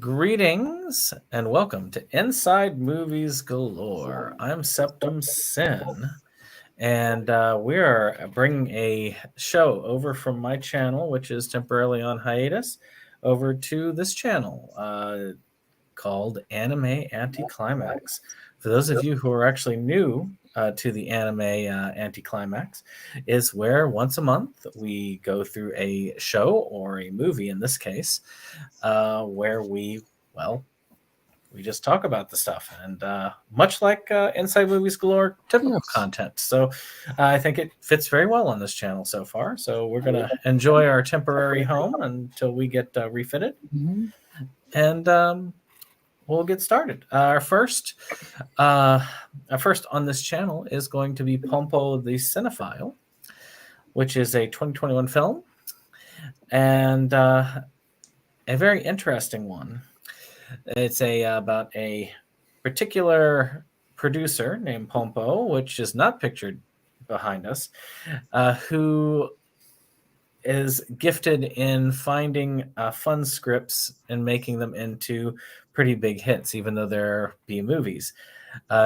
Greetings and welcome to Inside Movies Galore. I'm SeptumSin, and we are bringing a show over from my channel, which is temporarily on hiatus, over to this channel called Anime Anticlimax. For those of you who are actually new to the Anime Anticlimax, is where once a month we go through a show or a movie, in this case, where we just talk about the stuff, and much like Inside Movies Galore, typical content. So I think it fits very well on this channel so far. So we're going to enjoy our temporary home until we get refitted. And we'll get started. Our first on this channel is going to be Pompo the Cinefile, which is a 2021 film, and a very interesting one. It's about a particular producer named Pompo, which is not pictured behind us, who is gifted in finding fun scripts and making them into pretty big hits, even though they're B movies.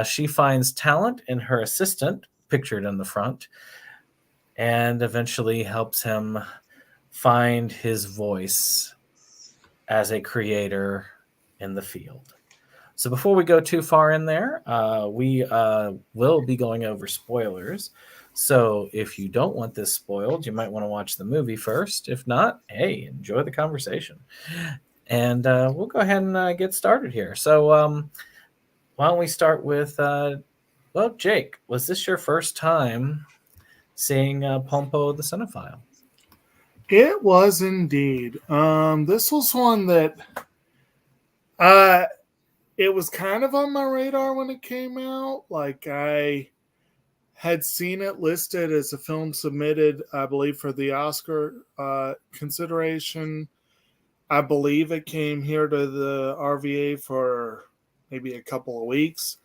She finds talent in her assistant, pictured on the front, and eventually helps him find his voice as a creator in the field. So before we go too far in there, we will be going over spoilers. So if you don't want this spoiled, you might want to watch the movie first. If not, hey, enjoy the conversation. And we'll go ahead and get started here. So why don't we start with, Jake, was this your first time seeing Pompo the Cinephile? It was indeed. This was one that it was kind of on my radar when it came out. Like, I had seen it listed as a film submitted, I believe, for the Oscar consideration. I believe it came here to the RVA for maybe a couple of weeks.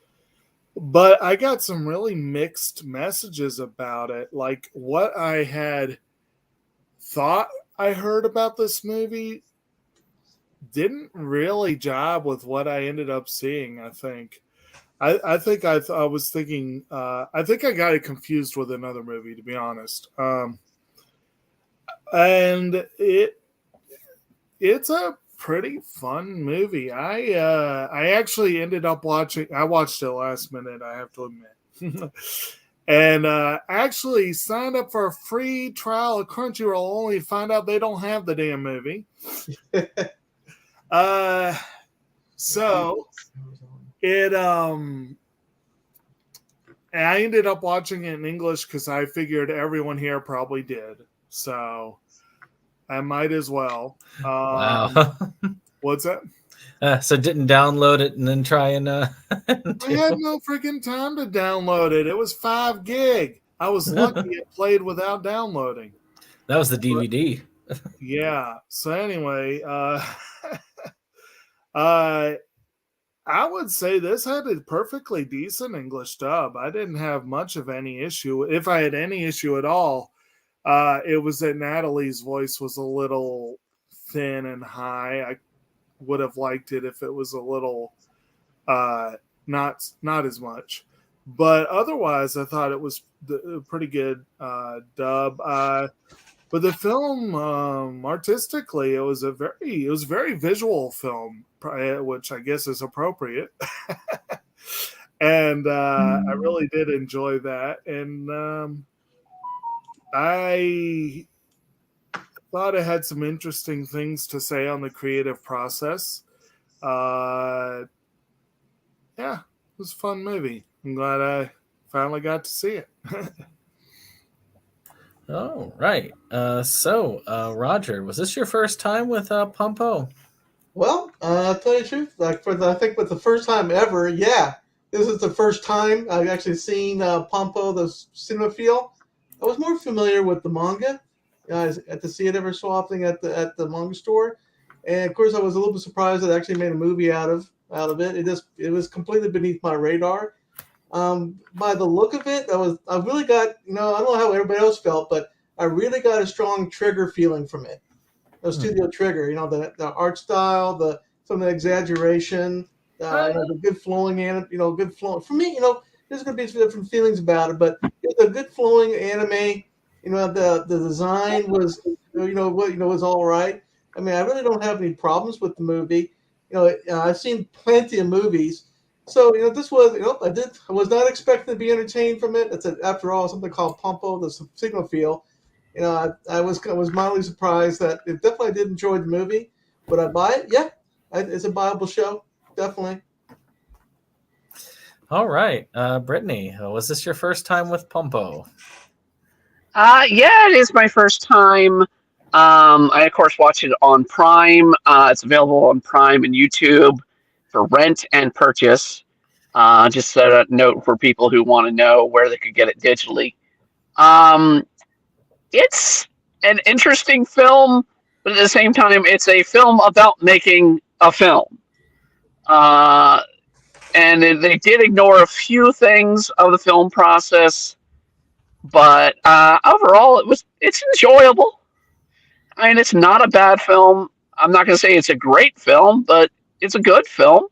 But I got some really mixed messages about it. Like, what I had thought I heard about this movie didn't really jibe with what I ended up seeing. I think I was thinking I think I got it confused with another movie, to be honest. And it's a pretty fun movie. I actually ended up watching. I watched it last minute, I have to admit. And actually signed up for a free trial of Crunchyroll, only find out they don't have the damn movie. So it I ended up watching it in English because I figured everyone here probably did. So I might as well. Wow. What's that? So didn't download it and then try and I had no freaking time to download it. It was 5 gig. I was lucky it played without downloading. That was the DVD. Yeah. So anyway, I would say this had a perfectly decent English dub. I didn't have much of any issue. If I had any issue at all, it was that Natalie's voice was a little thin and high. I would have liked it if it was a little not as much. But otherwise, I thought it was a pretty good dub. But the film, artistically, it was a very visual film, which I guess is appropriate. And I really did enjoy that. And I thought it had some interesting things to say on the creative process. Yeah, it was a fun movie. I'm glad I finally got to see it. Oh, right. So, Roger, was this your first time with Pompo? Well, to tell you the truth, I think with the first time ever, yeah, this is the first time I've actually seen Pompo the Cinefile. I was more familiar with the manga. I got to see it ever so often at the manga store, and of course I was a little bit surprised that I actually made a movie out of it. It was completely beneath my radar. By the look of it, I really got, I don't know how everybody else felt, but I really got a strong Trigger feeling from it. Studio Trigger, the art style, the some exaggeration, the good flowing good flowing. For me, there's going to be some different feelings about it, but it's a good flowing anime. The design was, was all right. I mean, I really don't have any problems with the movie. I've seen plenty of movies. So, this was, I was not expecting to be entertained from it. It's after all, something called Pompo, the Cinefile. I was mildly surprised that it definitely did enjoy the movie. Would I buy it? Yeah. It's a viable show. Definitely. All right. Brittany, was this your first time with Pompo? Yeah, it is my first time. I of course watch it on Prime. It's available on Prime and YouTube for rent and purchase. Just a note for people who want to know where they could get it digitally. It's an interesting film, but at the same time, it's a film about making a film. And they did ignore a few things of the film process, but overall, it's enjoyable. I mean, it's not a bad film. I'm not going to say it's a great film, but it's a good film.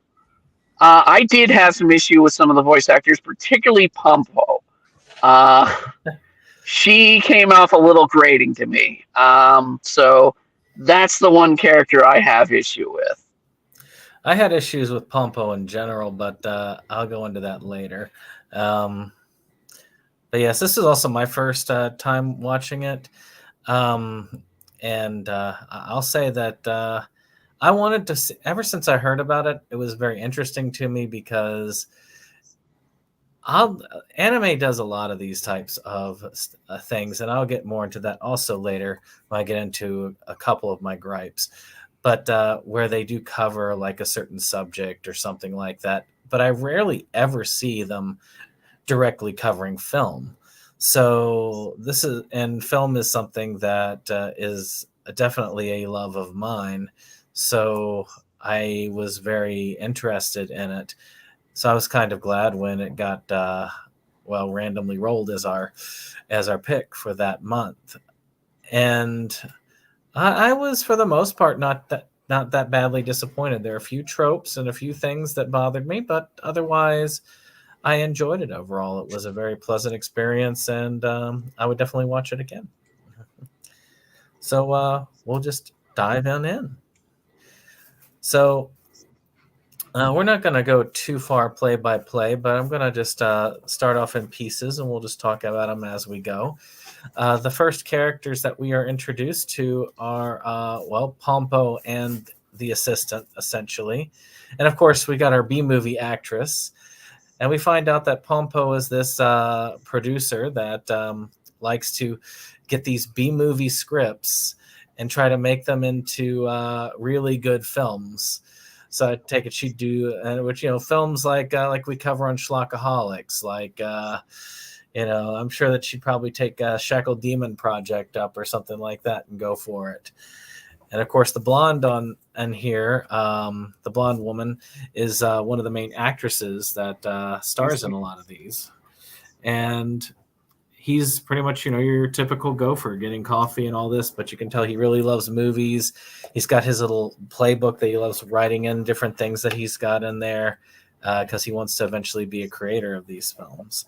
I did have some issue with some of the voice actors, particularly Pompo. She came off a little grating to me. So that's the one character I have issue with. I had issues with Pompo in general, but I'll go into that later. But yes, this is also my first time watching it. And I'll say that I wanted to see, ever since I heard about it, it was very interesting to me because anime does a lot of these types of things, and I'll get more into that also later when I get into a couple of my gripes. But where they do cover like a certain subject or something like that, but I rarely ever see them directly covering film. So film is something that is definitely a love of mine. So I was very interested in it. So I was kind of glad when it got randomly rolled as our pick for that month. And I was, for the most part, not that badly disappointed. There are a few tropes and a few things that bothered me, but otherwise, I enjoyed it overall. It was a very pleasant experience, and I would definitely watch it again. So we'll just dive in. So we're not going to go too far play by play, but I'm going to just start off in pieces, and we'll just talk about them as we go. The first characters that we are introduced to are, Pompo and the assistant, essentially. And, of course, we got our B-movie actress. And we find out that Pompo is this producer that likes to get these B-movie scripts and try to make them into really good films. So I take it she'd do, films like we cover on Schlockaholics, I'm sure that she'd probably take a Shackle Demon Project up or something like that and go for it. And of course, the blonde here, the blonde woman, is one of the main actresses that stars in a lot of these. And he's pretty much, your typical gopher getting coffee and all this, but you can tell he really loves movies. He's got his little playbook that he loves writing in different things that he's got in there. Because he wants to eventually be a creator of these films.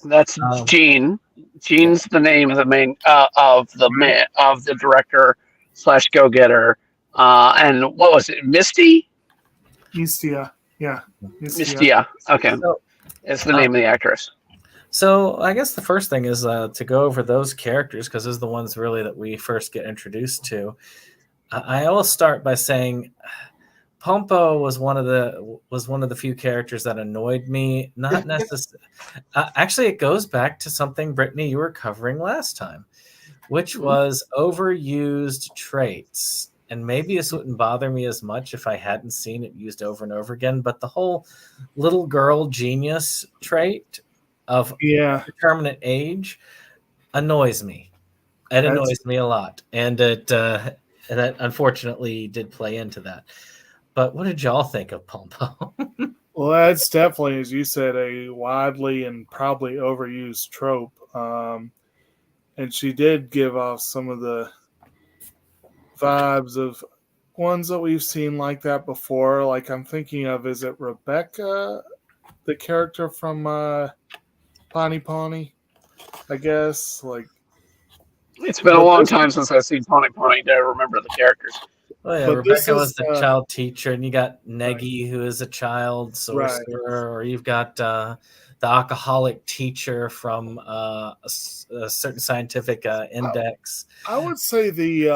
That's Gene. Gene's the name of the main of the director / go-getter. And what was it? Misty? Mistia. Yeah. Mistia. Okay. So, it's the name of the actress. So I guess the first thing is to go over those characters, because those are the ones really that we first get introduced to. I will start by saying Pompo was one of the few characters that annoyed me. Not necessarily. Actually, it goes back to something, Brittany, you were covering last time, which was overused traits. And maybe this wouldn't bother me as much if I hadn't seen it used over and over again. But the whole little girl genius trait of determinate age annoys me. It annoys me a lot, and that unfortunately did play into that. But what did y'all think of Pompo? Well, that's definitely, as you said, a widely and probably overused trope. And she did give off some of the vibes of, ones that we've seen like that before. Like I'm thinking of, is it Rebecca, the character from Pawnee Pawnee? I guess like It's been a but long this time since I've seen Pony Pony to remember the characters. Oh yeah, but this Rebecca is was the child teacher, and you got Negi, who is a child sorcerer, or you've got the alcoholic teacher from a certain scientific index. I would say the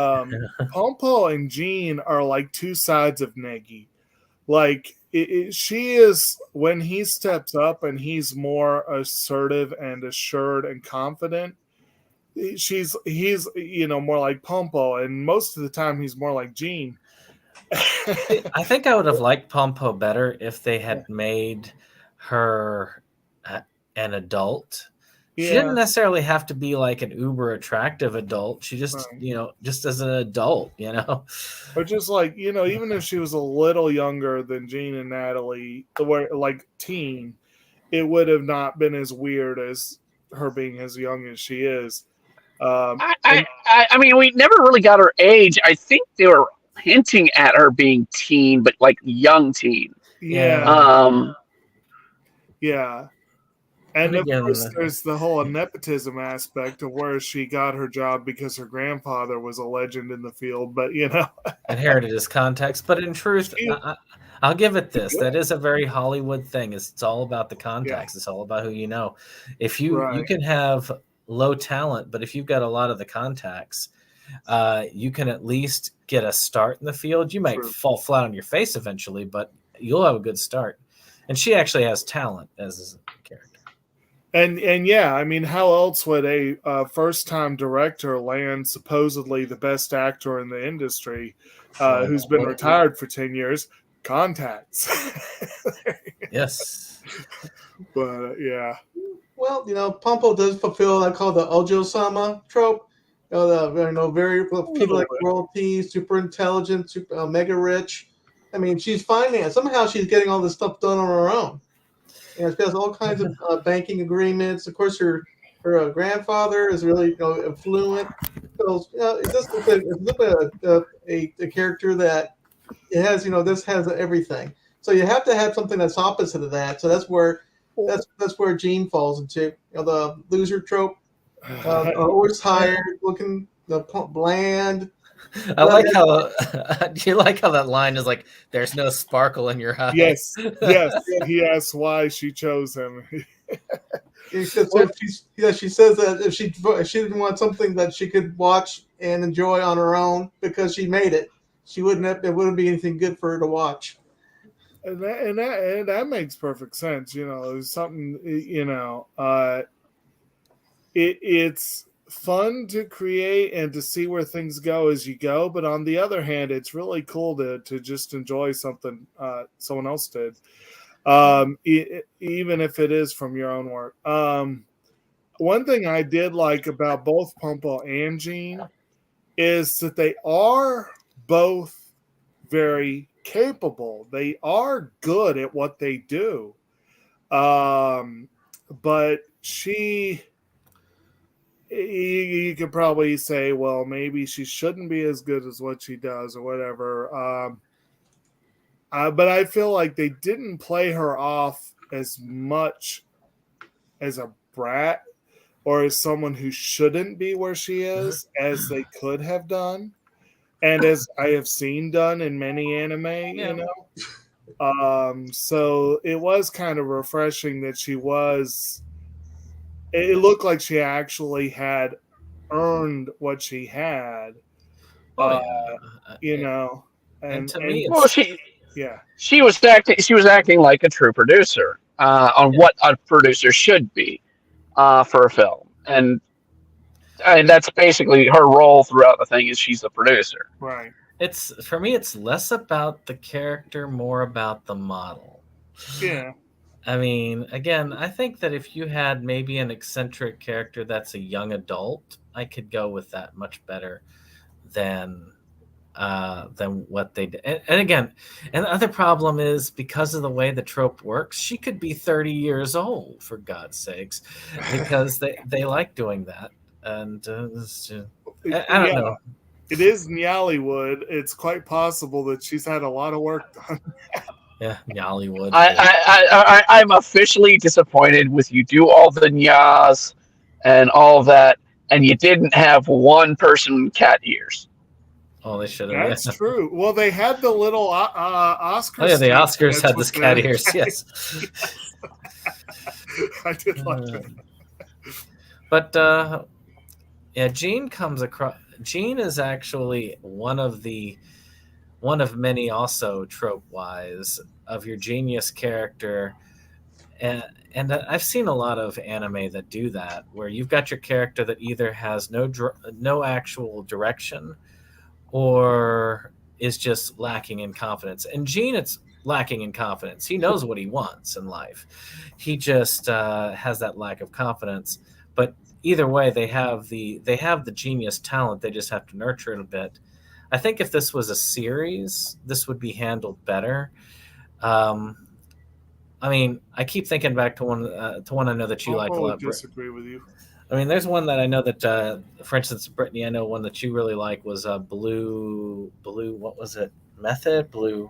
Pompo and Jean are like two sides of Negi. Like she is, when he steps up and he's more assertive and assured and confident, he's more like Pompo, and most of the time he's more like Jean. I think I would have liked Pompo better if they had made her an adult. She didn't necessarily have to be like an uber attractive adult. She just, just as an adult, Or just like, even if she was a little younger than Jean and Natalie, like teen, it would have not been as weird as her being as young as she is. I mean, we never really got her age. I think they were hinting at her being teen, but like young teen. Yeah. And of again, course, there's the whole nepotism aspect of where she got her job because her grandfather was a legend in the field. But inherited his context. But in truth, I'll give it this: that is a very Hollywood thing. It's all about the context. It's all about who you know. If you can have low talent, but if you've got a lot of the contacts, you can at least get a start in the field. You might fall flat on your face eventually, but you'll have a good start. And she actually has talent as a character. And I mean, how else would a first-time director land supposedly the best actor in the industry, who's been retired for 10 years? Contacts. Yes. But yeah. Well, Pompo does fulfill what I call the Ojo-sama trope. Very people like royalty, super intelligent, super mega rich. I mean, she's financed. Somehow she's getting all this stuff done on her own. She has all kinds of banking agreements. Of course, her grandfather is really affluent. So it's just a character that it has. This has everything. So you have to have something that's opposite of that. So that's where Jean falls into the loser trope. Always tired, looking bland. I like how do you like how that line is like, "There's no sparkle in your eyes." Yes. He asks why she chose him. She says that if she didn't want something that she could watch and enjoy on her own because she made it, it wouldn't be anything good for her to watch. And that makes perfect sense. It's something. It's fun to create and to see where things go as you go, but on the other hand, it's really cool to just enjoy something someone else did, even if it is from your own work. One thing I did like about both Pompo and Jean is that they are both very capable. They are good at what they do, but you could probably say, well, maybe she shouldn't be as good as what she does or whatever. But I feel like they didn't play her off as much as a brat or as someone who shouldn't be where she is as they could have done. And as I have seen done in many anime, so it was kind of refreshing that it looked like she actually had earned what she had. And to me, she was acting like a true producer on what a producer should be for a film, and that's basically her role throughout the thing. Is she's a producer, right? For me, it's less about the character, more about the model. Yeah. I mean, again, I think that if you had maybe an eccentric character that's a young adult, I could go with that much better than what they did. And again, and the other problem is because of the way the trope works, she could be 30 years old, for God's sakes, because they like doing that. And I don't know. it is Nollywood. It's quite possible that she's had a lot of work done. Yeah, Nollywood. I'm officially disappointed with you. Do all the nyas and all of that, and you didn't have one person with cat ears. Oh, they should have. That's true. Well, they had the little Oscar. Oh yeah, the Oscars sketch had with this cat the- ears. Yes. I did like that. But yeah, Gene comes across. Gene is actually one of many, also trope wise, of your genius character, and I've seen a lot of anime that do that, where you've got your character that either has no actual direction, or is just lacking in confidence. And Gene, it's lacking in confidence. He knows what he wants in life. He just has that lack of confidence. But either way, they have the genius talent. They just have to nurture it a bit. I think if this was a series, this would be handled better. I mean, I keep thinking back to one I know that you like a I lot. would disagree with you. I mean, there's one that I know that, for instance, Brittany, I know one that you really like was Blue. What was it? Blue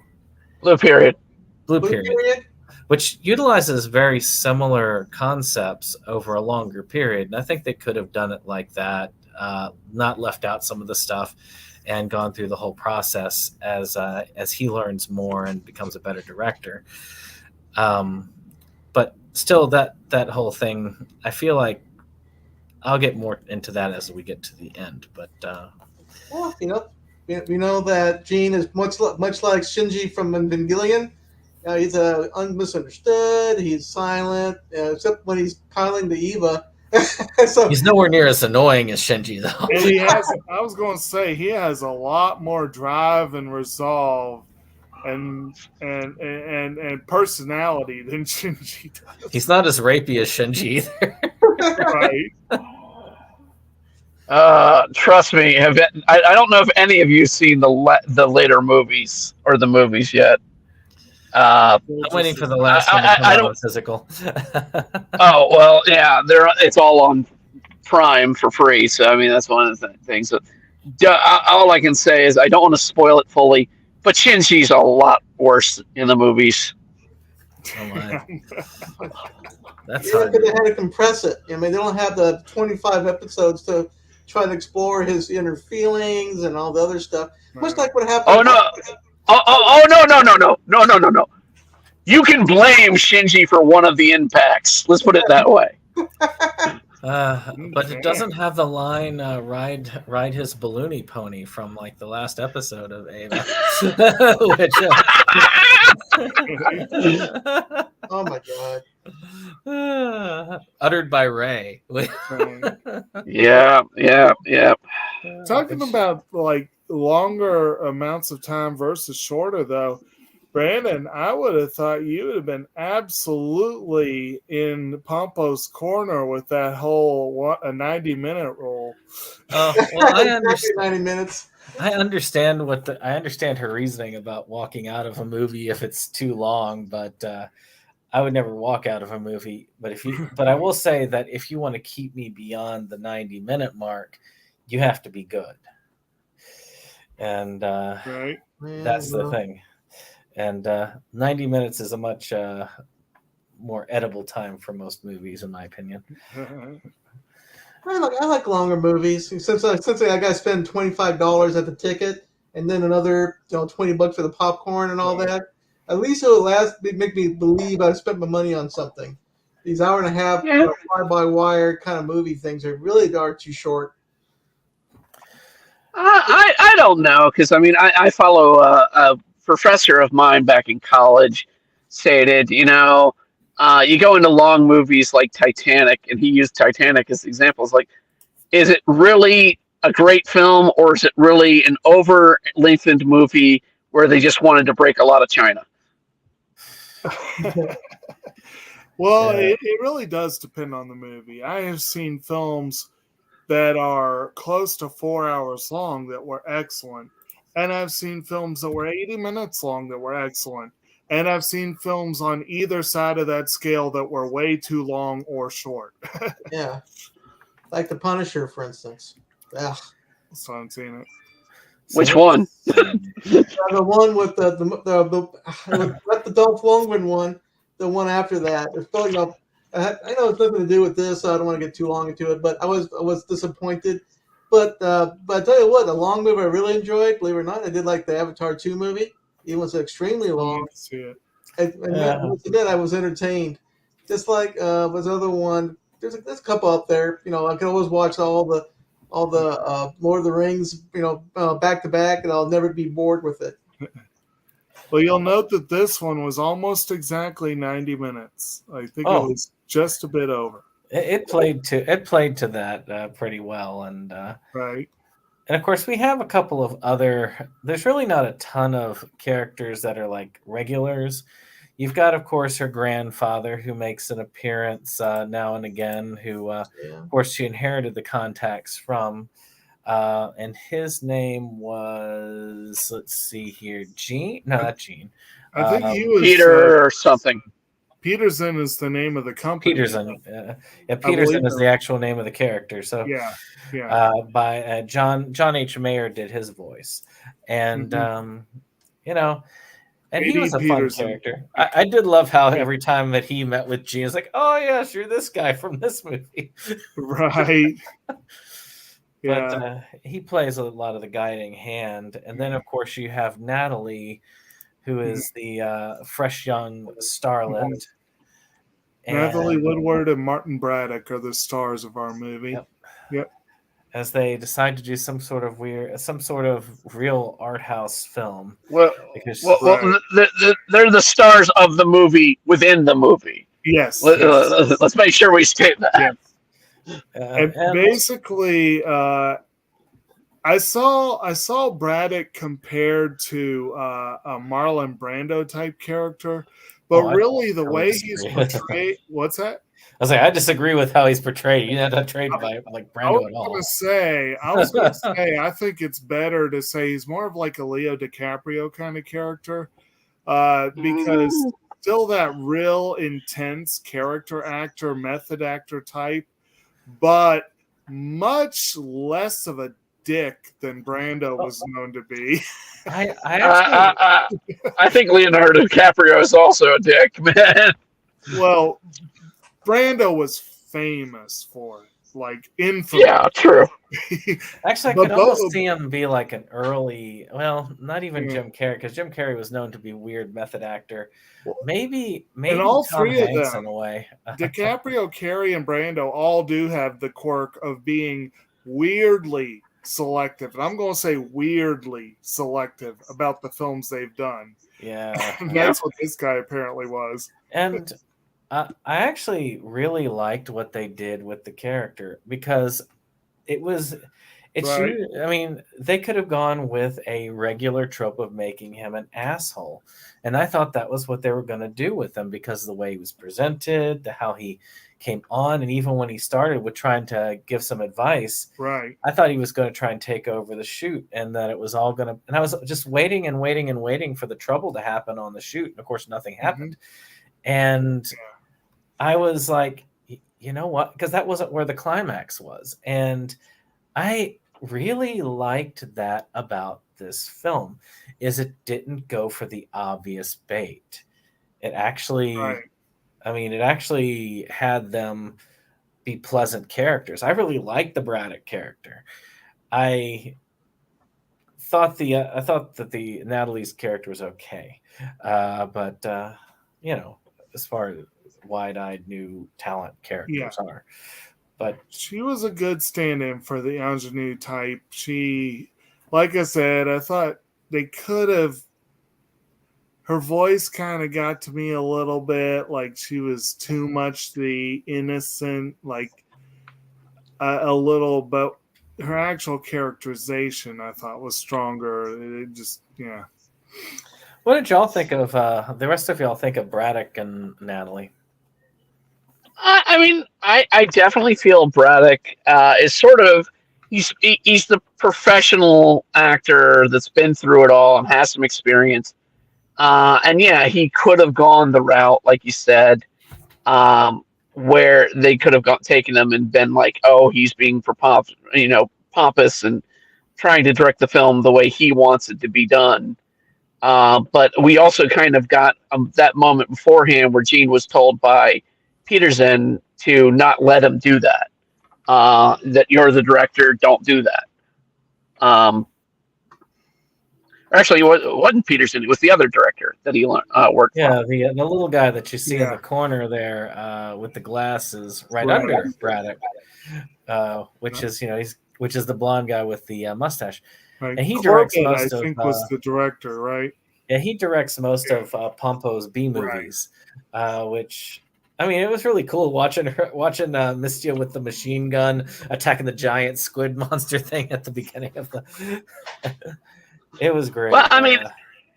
Period. Period, which utilizes very similar concepts over a longer period. And I think they could have done it like that, not left out some of the stuff, and gone through the whole process as he learns more and becomes a better director. But still, that whole thing, I feel like I'll get more into that as we get to the end. But well, we know that Gene is much like Shinji from Evangelion. He's misunderstood. He's silent, except when he's piling the Eva. So he's nowhere near as annoying as Shinji, though. And he has. I was going to say he has a lot more drive and resolve, and personality than Shinji does. He's not as rapey as Shinji either. Right. Trust me. I don't know if any of you seen the later movies or the movies yet. I'm waiting for the last one to come out on physical. Oh well, yeah, it's all on Prime for free. So I mean, that's one of the things. So, all I can say is I don't want to spoil it fully, but Shinji's a lot worse in the movies. Oh my. That's yeah, hard. because they had to compress it. I mean, they don't have the 25 episodes to try to explore his inner feelings and all the other stuff. Much like what happened. Oh no! No! You can blame Shinji for one of the impacts. Let's put it that way. But it doesn't have the line ride his balloony pony from like the last episode of Ava. Oh my god. Uttered by Ray. Yeah. Talking about like longer amounts of time versus shorter, though, Brandon, I would have thought you would have been absolutely in Pompo's corner with that whole 90-minute rule. Well, I understand. 90 minutes. I understand I understand her reasoning about walking out of a movie if it's too long, but I would never walk out of a movie. But I will say that if you want to keep me beyond the 90-minute mark, you have to be good. And Right. that's the thing. And 90 minutes is a much more edible time for most movies, in my opinion. I like longer movies. Since I got to spend $25 at the ticket and then another $20 for the popcorn and all that, at least it will make me believe I spent my money on something. These hour and a half fly-by-wire kind of movie things are too short. I don't know, because I mean I follow a professor of mine back in college stated, you go into long movies like Titanic, and he used Titanic as examples. Like, is it really a great film, or is it really an over-lengthened movie where they just wanted to break a lot of China? Well, it really does depend on the movie. I have seen films that are close to 4 hours long that were excellent. And I've seen films that were 80 minutes long that were excellent. And I've seen films on either side of that scale that were way too long or short. Yeah. Like The Punisher, for instance. Yeah. So I'm seeing it. So Which one? The one with with the Dolph Lundgren one, the one after that. It's still, I know it's nothing to do with this, so I don't want to get too long into it. But I was disappointed. But I tell you what, a long movie I really enjoyed. Believe it or not, I did like the Avatar 2 movie. It was extremely long. See it. And I was entertained. Just like was other one. There's a couple up there. I can always watch all the Lord of the Rings, back to back, and I'll never be bored with it. Well, you'll note that this one was almost exactly 90 minutes. I think it was just a bit over. It played to that pretty well, and right. And of course, we have a couple of other. There's really not a ton of characters that are like regulars. You've got, of course, her grandfather who makes an appearance now and again. Who, of course, she inherited the contacts from. And his name was, let's see here, Gene? No, not Gene. I think he was Peter or something. Peterson is the name of the company. Peterson. Peterson is the actual name of the character. So by John H. Mayer did his voice. And, and he was a Peterson. Fun character. I did love how every time that he met with Gene, it's like, oh, yes, you're this guy from this movie. Right. But he plays a lot of the guiding hand. And then, of course, you have Natalie, who is the fresh young starlet. Natalie Woodward and Martin Braddock are the stars of our movie. Yep. As they decide to do some sort of real art house film. Well, they're the stars of the movie within the movie. Yes. Let's make sure we state that. And basically, I saw Braddock compared to a Marlon Brando type character, but really the way he's portrayed. What's that? I disagree with how he's portrayed. You're not portrayed by like Brando at all. I was going to say, I think it's better to say he's more of like a Leo DiCaprio kind of character, because still that real intense character actor, method actor type, but much less of a dick than Brando was known to be. I think Leonardo DiCaprio is also a dick, man. Well, Brando was famous for it, like infamous. Yeah, true. Actually, I could almost see him be like an early, not even Jim Carrey, because Jim Carrey was known to be a weird method actor. Maybe and all Tom three Hanks of them, in a way. DiCaprio, Carrey, and Brando all do have the quirk of being weirdly selective, and I'm going to say weirdly selective about the films they've done. Yeah, and that's what this guy apparently was. And I actually really liked what they did with the character, because I mean, they could have gone with a regular trope of making him an asshole. And I thought that was what they were going to do with him, because of the way he was presented, how he came on, and even when he started with trying to give some advice, I thought he was going to try and take over the shoot, and that it was all going to, and I was just waiting and waiting and waiting for the trouble to happen on the shoot. And of course, nothing happened. And I was like, you know what? Because that wasn't where the climax was. And I really liked that about this film, is it didn't go for the obvious bait. It actually, it actually had them be pleasant characters. I really liked the Braddock character. I thought that the Natalie's character was okay. But as far as wide-eyed new talent characters are. But she was a good stand-in for the ingenue type. She, like I said, I thought they could have. Her voice kind of got to me a little bit, like she was too much the innocent, like a little. But her actual characterization, I thought, was stronger. It just, What did y'all think of? The rest of y'all think of Braddock and Natalie? I mean, I definitely feel Braddock is sort of he's the professional actor that's been through it all and has some experience. And he could have gone the route, like you said, where they could have taken him and been like, oh, he's being pompous and trying to direct the film the way he wants it to be done. But we also kind of got that moment beforehand where Gene was told by Peterson to not let him do that. That you're the director, don't do that. Actually, it wasn't Peterson. It was the other director that he worked for. Yeah, the little guy that you see in the corner there with the glasses right under Braddock, which is which is the blonde guy with the mustache. Right. And he directs most I think was the director, right? Yeah, he directs most of Pompo's B movies, which. I mean, it was really cool watching Mistia with the machine gun attacking the giant squid monster thing at the beginning of the. It was great. Well, I mean,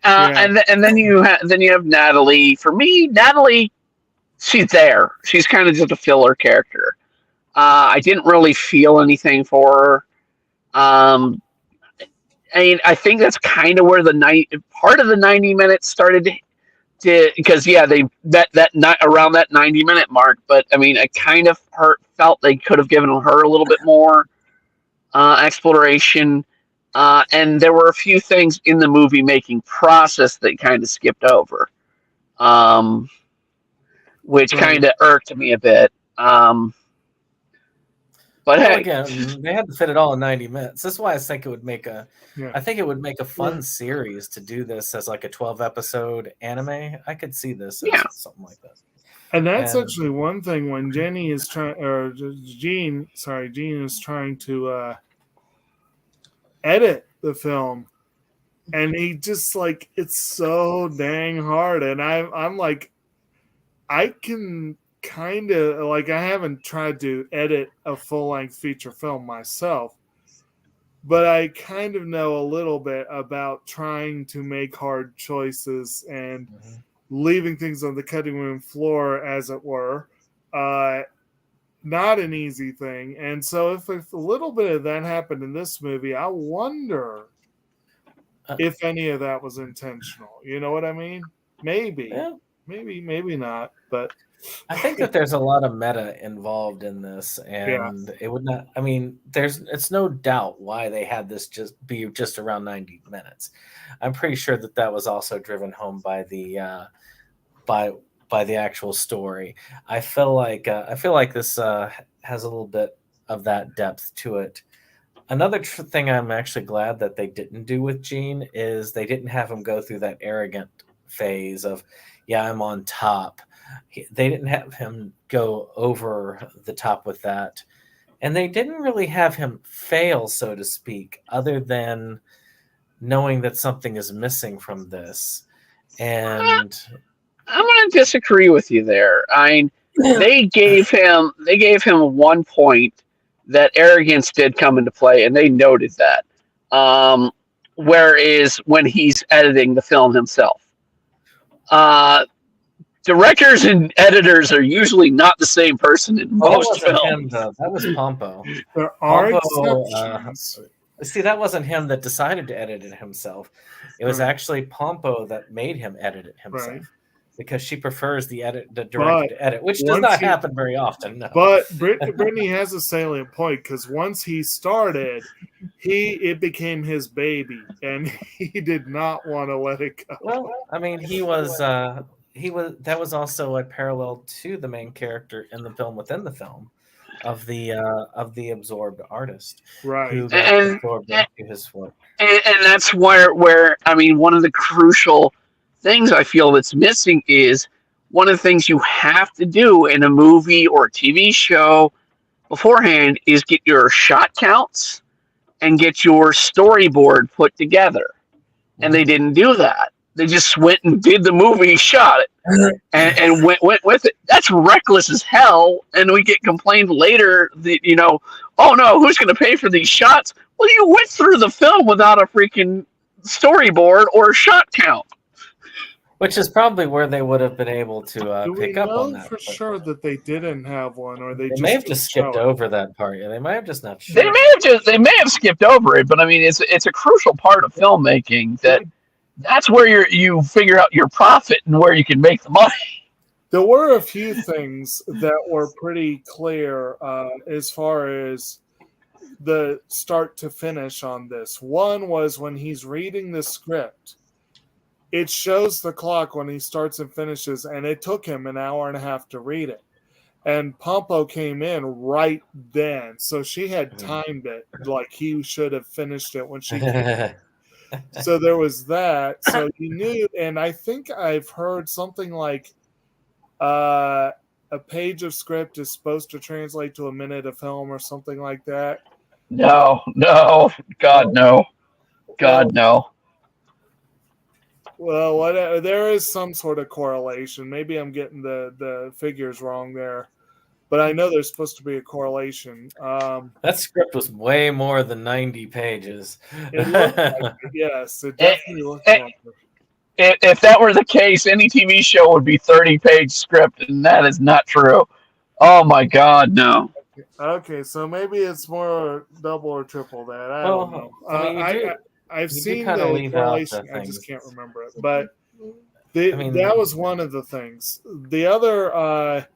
and then you have Natalie. For me, Natalie, she's there. She's kind of just a filler character. I didn't really feel anything for her. I think that's kind of where part of the 90 minutes started. Because they that around that 90-minute mark, but I mean, I kind of felt they could have given her a little bit more exploration, and there were a few things in the movie making process that kind of skipped over, which kind of irked me a bit. But hey, again, they had to fit it all in 90 minutes. That's why I think it would make a fun series to do this as like a 12-episode anime. I could see this as something like that. And that's actually one thing when Gene is trying to edit the film, and he just like it's so dang hard, and I'm like, I can kind of like I haven't tried to edit a full-length feature film myself, but I kind of know a little bit about trying to make hard choices and leaving things on the cutting room floor, as it were. Not an easy thing. And so if a little bit of that happened in this movie, I wonder if any of that was intentional. You know what I mean? Maybe. Yeah. Maybe not. But I think that there's a lot of meta involved in this, and it would not. I mean, it's no doubt why they had this just around 90 minutes. I'm pretty sure that was also driven home by the by the actual story. I feel like this has a little bit of that depth to it. Another thing I'm actually glad that they didn't do with Gene is they didn't have him go through that arrogant phase of, I'm on top. They didn't have him go over the top with that. And they didn't really have him fail, so to speak, other than knowing that something is missing from this. And I'm going to disagree with you there. They gave him 1 point that arrogance did come into play, and they noted that. Whereas when he's editing the film himself, directors and editors are usually not the same person in most films. That was Pompo. There are exceptions. See, that wasn't him that decided to edit it himself. It was actually Pompo that made him edit it himself. Right. Because she prefers the director to edit, which does not happen very often. No. But Brittany has a salient point, because once he started, it became his baby, and he did not want to let it go. Well, I mean, that was also a parallel to the main character in the film within the film of the absorbed artist, right? Who got absorbed into his work, and that's where I mean, one of the crucial things I feel that's missing is one of the things you have to do in a movie or a TV show beforehand is get your shot counts and get your storyboard put together. And they didn't do that. They just went and did the movie, shot it, and went with it. That's reckless as hell. And we get complained later that, oh no, who's going to pay for these shots? Well, you went through the film without a freaking storyboard or shot count. Which is probably where they would have been able to pick up on that. For sure that they didn't have one, or they may have just skipped over that part. Yeah, they might have just not. They may have skipped over it, but I mean, it's a crucial part of filmmaking that's where you figure out your profit and where you can make the money. There were a few things that were pretty clear as far as the start to finish on this. One was when he's reading the script. It shows the clock when he starts and finishes, and it took him an hour and a half to read it. And Pompo came in right then, so she had timed it like he should have finished it when she came. So there was that. So you knew, and I think I've heard something like a page of script is supposed to translate to a minute of film or something like that. No, God, no. God, no. Well, there is some sort of correlation. Maybe I'm getting the figures wrong there, but I know there's supposed to be a correlation. That script was way more than 90 pages. It looked like it, yes, it definitely looked like it. If that were the case, any TV show would be 30-page script, and that is not true. Oh my God, no. Okay, so maybe it's more double or triple that. I don't know. I've seen the correlation. I just can't remember it. But that was one of the things. The other,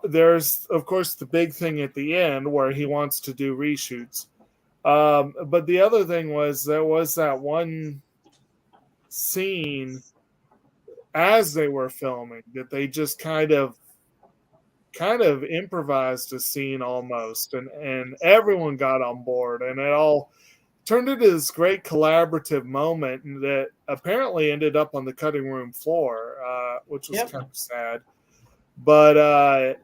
there's of course the big thing at the end where he wants to do reshoots. But the other thing was there was that one scene as they were filming that they just kind of improvised a scene almost, and everyone got on board, and it all turned into this great collaborative moment that apparently ended up on the cutting room floor, which was kind of sad. But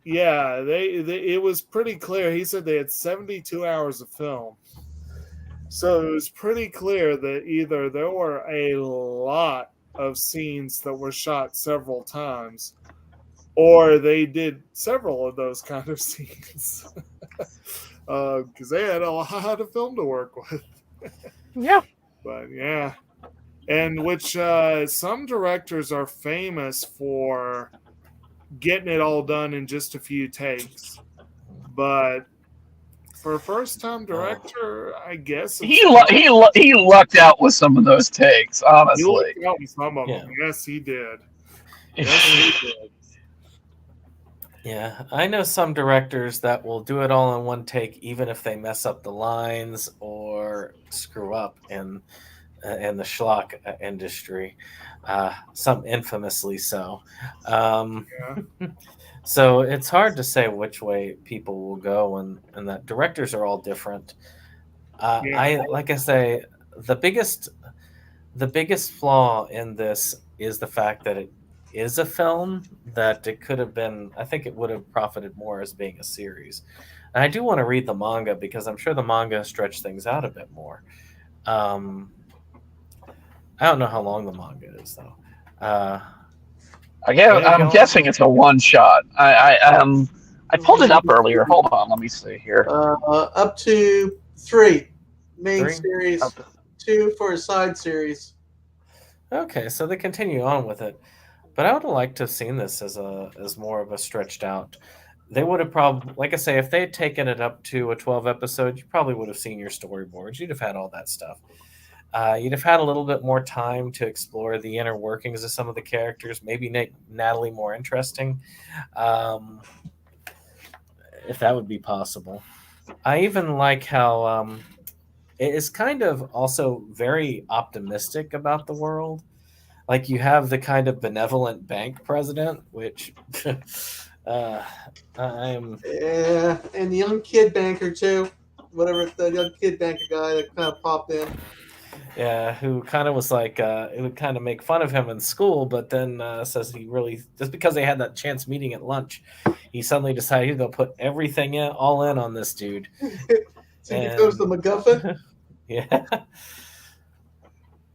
it was pretty clear. He said they had 72 hours of film. So it was pretty clear that either there were a lot of scenes that were shot several times, or they did several of those kind of scenes. Because they had a lot of film to work with. Yeah. But yeah. And which some directors are famous for getting it all done in just a few takes. But for a first-time director, I guess he lucked out with some of those takes. Honestly, he lucked out with some of them. Yes, he did. Yes, he did. Yeah, I know some directors that will do it all in one take, even if they mess up the lines or screw up in the schlock industry. Some infamously so. So it's hard to say which way people will go, and that directors are all different. Like I say, the biggest flaw in this is the fact that it is a film, that it could have been, I think it would have profited more as being a series. And I do want to read the manga because I'm sure the manga stretched things out a bit more. I don't know how long the manga is though. I'm guessing it's a one shot. I pulled it up earlier. Hold on, let me see here. Up to 3 main series, 2 for a side series. Okay, so they continue on with it. But I would have liked to have seen this as more of a stretched out. They would have probably, like I say, if they had taken it up to a 12 episode, you probably would have seen your storyboards. You'd have had all that stuff. You'd have had a little bit more time to explore the inner workings of some of the characters, maybe make Natalie more interesting, if that would be possible. I even like how it is kind of also very optimistic about the world. Like you have the kind of benevolent bank president, which I'm... Yeah, and the young kid banker too. Whatever, the young kid banker guy that kind of popped in. Yeah, who kind of was like, it would kind of make fun of him in school, but then says he really, just because they had that chance meeting at lunch, he suddenly decided he's going to put everything all in on this dude. So he goes to MacGuffin? Yeah.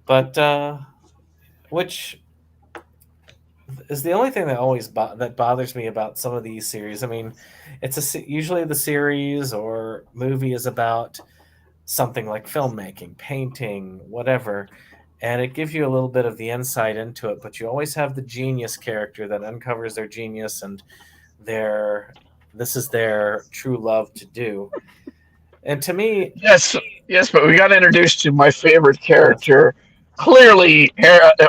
But, which is the only thing that always that bothers me about some of these series. I mean, usually the series or movie is about something like filmmaking, painting, whatever, and it gives you a little bit of the insight into it, but you always have the genius character that uncovers their genius and this is their true love to do. And to me, yes, but we got introduced to my favorite character, clearly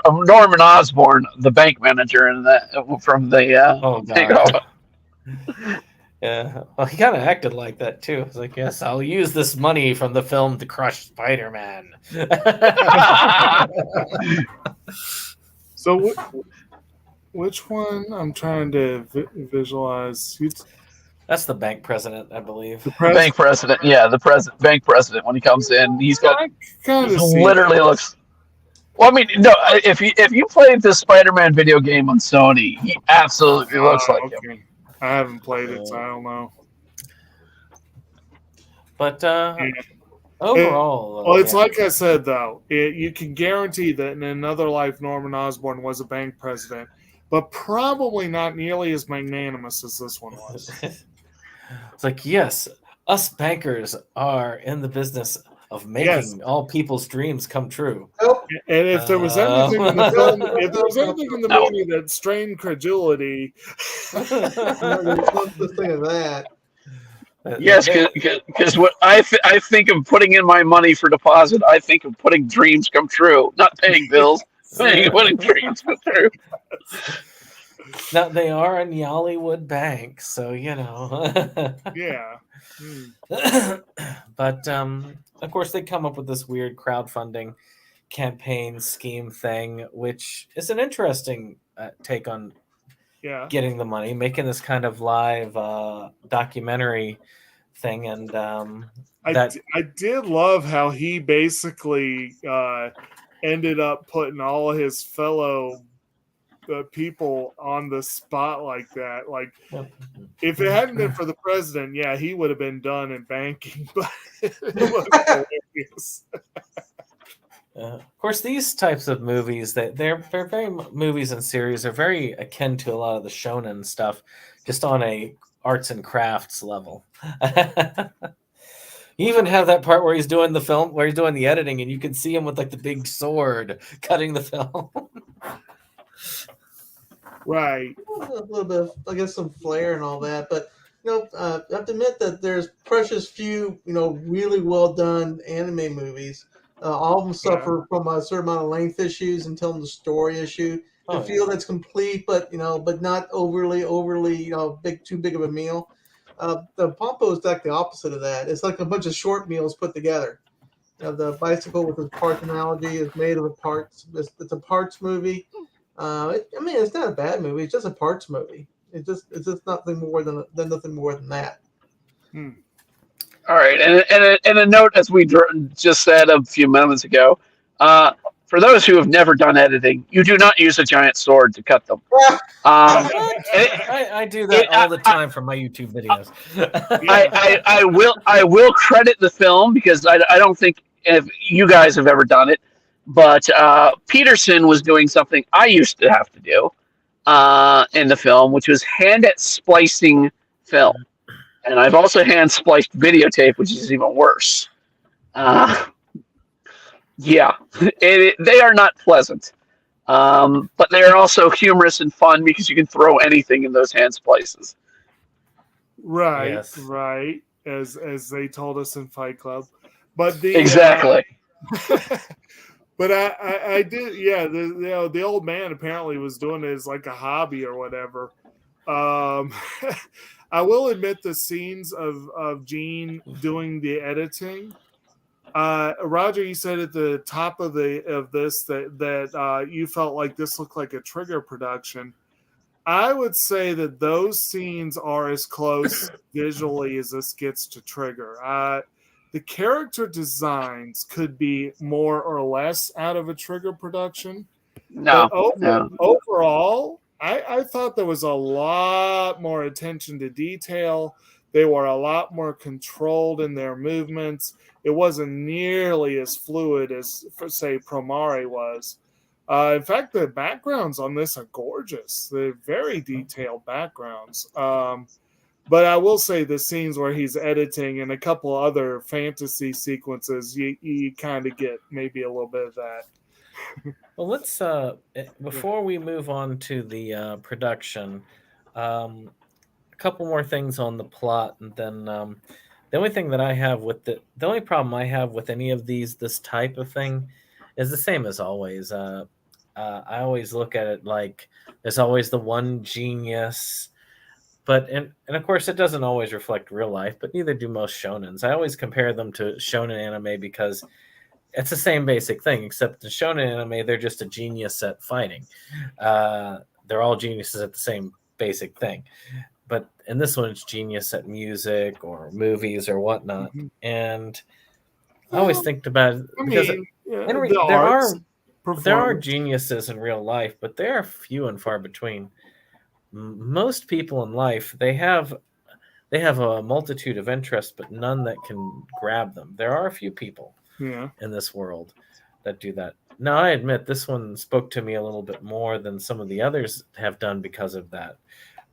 Norman Osborn, the bank manager, from the oh god. Yeah, well, he kind of acted like that too. It's like, yes, I'll use this money from the film to crush Spider-Man. So which one? I'm trying to visualize. That's the bank president, I believe. The Bank president, yeah, bank president. When he comes in, he's got I kind he of see literally that. looks. Well, I mean, no. If you played the Spider-Man video game on Sony, he absolutely looks like him. Okay. I haven't played it, so I don't know. But Yeah. overall, Well, it's yeah. like I said, though. You can guarantee that in another life, Norman Osborn was a bank president, but probably not nearly as magnanimous as this one was. It's like, yes, us bankers are in the business of making all people's dreams come true. Nope. And if there was anything in the film, if there was anything in the No. movie that strained credulity, No, there's no such thing as that. Yes, because what I think of putting in my money for deposit, I think of putting dreams come true, not paying bills. Putting dreams come true. Now they are in Hollywood Bank, so you know. yeah. But of course, they come up with this weird crowdfunding campaign scheme thing, which is an interesting take on Yeah. getting the money, making this kind of live documentary thing, and I did love how he basically ended up putting all his fellow people on the spot like that. Like, if it hadn't been for the president, yeah, he would have been done in banking. But it was hilarious. Of course, these types of movies, they're very movies and series are very akin to a lot of the shonen stuff, just on a arts and crafts level. You even have that part where he's doing the film, where he's doing the editing, and you can see him with like the big sword cutting the film. Right. A little bit of, I guess, some flair and all that, but I have to admit that there's precious few, really well done anime movies. All of them suffer from a certain amount of length issues and telling the story issue. To feel that's complete, but not overly, too big of a meal. The Pompo is like the opposite of that. It's like a bunch of short meals put together. The bicycle with its parts analogy is made of parts. It's a parts movie. It's not a bad movie. It's just a parts movie. It's just nothing more than nothing more than that. All right, and a note, as we just said a few moments ago, for those who have never done editing, you do not use a giant sword to cut them. I do that all the time for my YouTube videos. I will credit the film because I don't think if you guys have ever done it, but Peterson was doing something I used to have to do in the film, which was hand at splicing film. And I've also hand spliced videotape, which is even worse. Yeah, they are not pleasant. But they are also humorous and fun because you can throw anything in those hand splices. Right, Yes. right. As they told us in Fight Club. But Exactly. But I did, yeah. The old man apparently was doing it as like a hobby or whatever. I will admit the scenes of Gene doing the editing. Roger, you said at the top of this that you felt like this looked like a Trigger production. I would say that those scenes are as close visually as this gets to Trigger. The character designs could be more or less out of a Trigger production. No. Overall, I thought there was a lot more attention to detail. They were a lot more controlled in their movements. It wasn't nearly as fluid as, say, Promare was. In fact, the backgrounds on this are gorgeous. They're very detailed backgrounds. But I will say the scenes where he's editing and a couple other fantasy sequences, you kind of get maybe a little bit of that. Well, let's before we move on to the production, a couple more things on the plot, and then the only thing that I have with the only problem I have with any of this type of thing is the same as always. I always look at it like there's always the one genius, and of course it doesn't always reflect real life, but neither do most shonens. I always compare them to shonen anime because it's the same basic thing, except in shonen anime they're just a genius at fighting. They're all geniuses at the same basic thing, but in this one it's genius at music or movies or whatnot. And I always think about it because the there arts, are geniuses in real life, but they are few and far between. Most people in life, they have a multitude of interests, but none that can grab them. There are a few people in this world that do that. Now, I admit this one spoke to me a little bit more than some of the others have done because of that.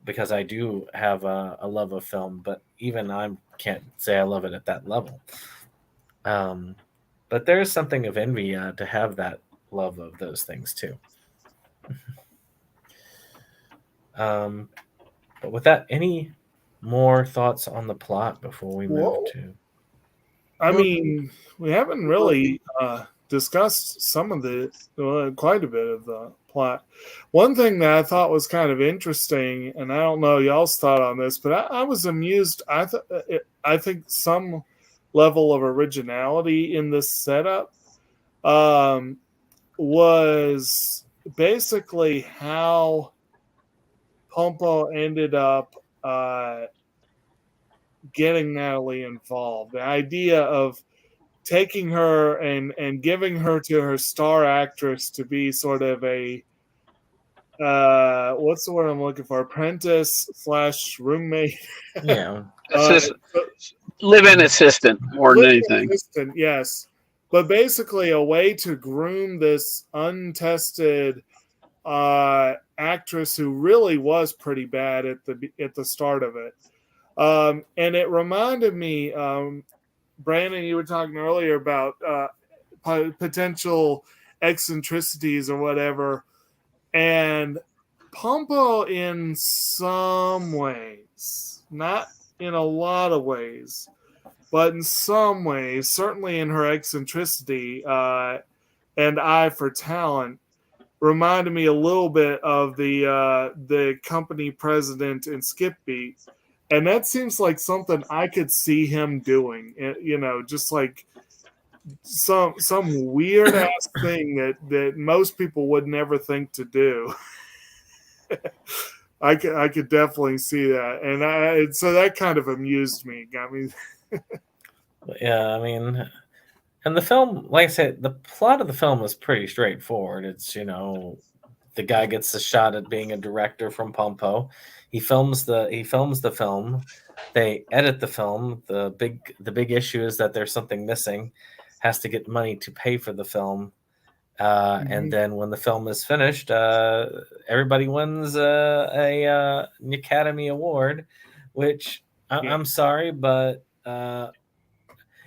Because I do have a love of film, but even I can't say I love it at that level. But there is something of envy to have that love of those things too. But with that, any more thoughts on the plot before we move to? I mean, we haven't really discussed quite a bit of the plot. One thing that I thought was kind of interesting, and I don't know y'all's thought on this, but I was amused. I think some level of originality in this setup was basically how Pompo ended up getting Natalie involved. The idea of taking her and giving her to her star actress to be sort of a what's the word I'm looking for? Apprentice / roommate. Yeah. Live-in assistant more than anything. Assistant, yes. But basically a way to groom this untested actress who really was pretty bad at the start of it. And it reminded me, Brandon, you were talking earlier about potential eccentricities or whatever. And Pompo, in some ways, not in a lot of ways, but in some ways, certainly in her eccentricity and eye for talent, reminded me a little bit of the company president in Skip Beat. And that seems like something I could see him doing, just like some weird ass thing that most people would never think to do. I could definitely see that, and so that kind of amused me. Got me. Yeah, I mean, and the film, like I said, the plot of the film is pretty straightforward. It's the guy gets a shot at being a director from Pompo. He films the film. They edit the film. The big issue is that there's something missing. Has to get money to pay for the film. And then when the film is finished, everybody wins an Academy Award, which I'm sorry, but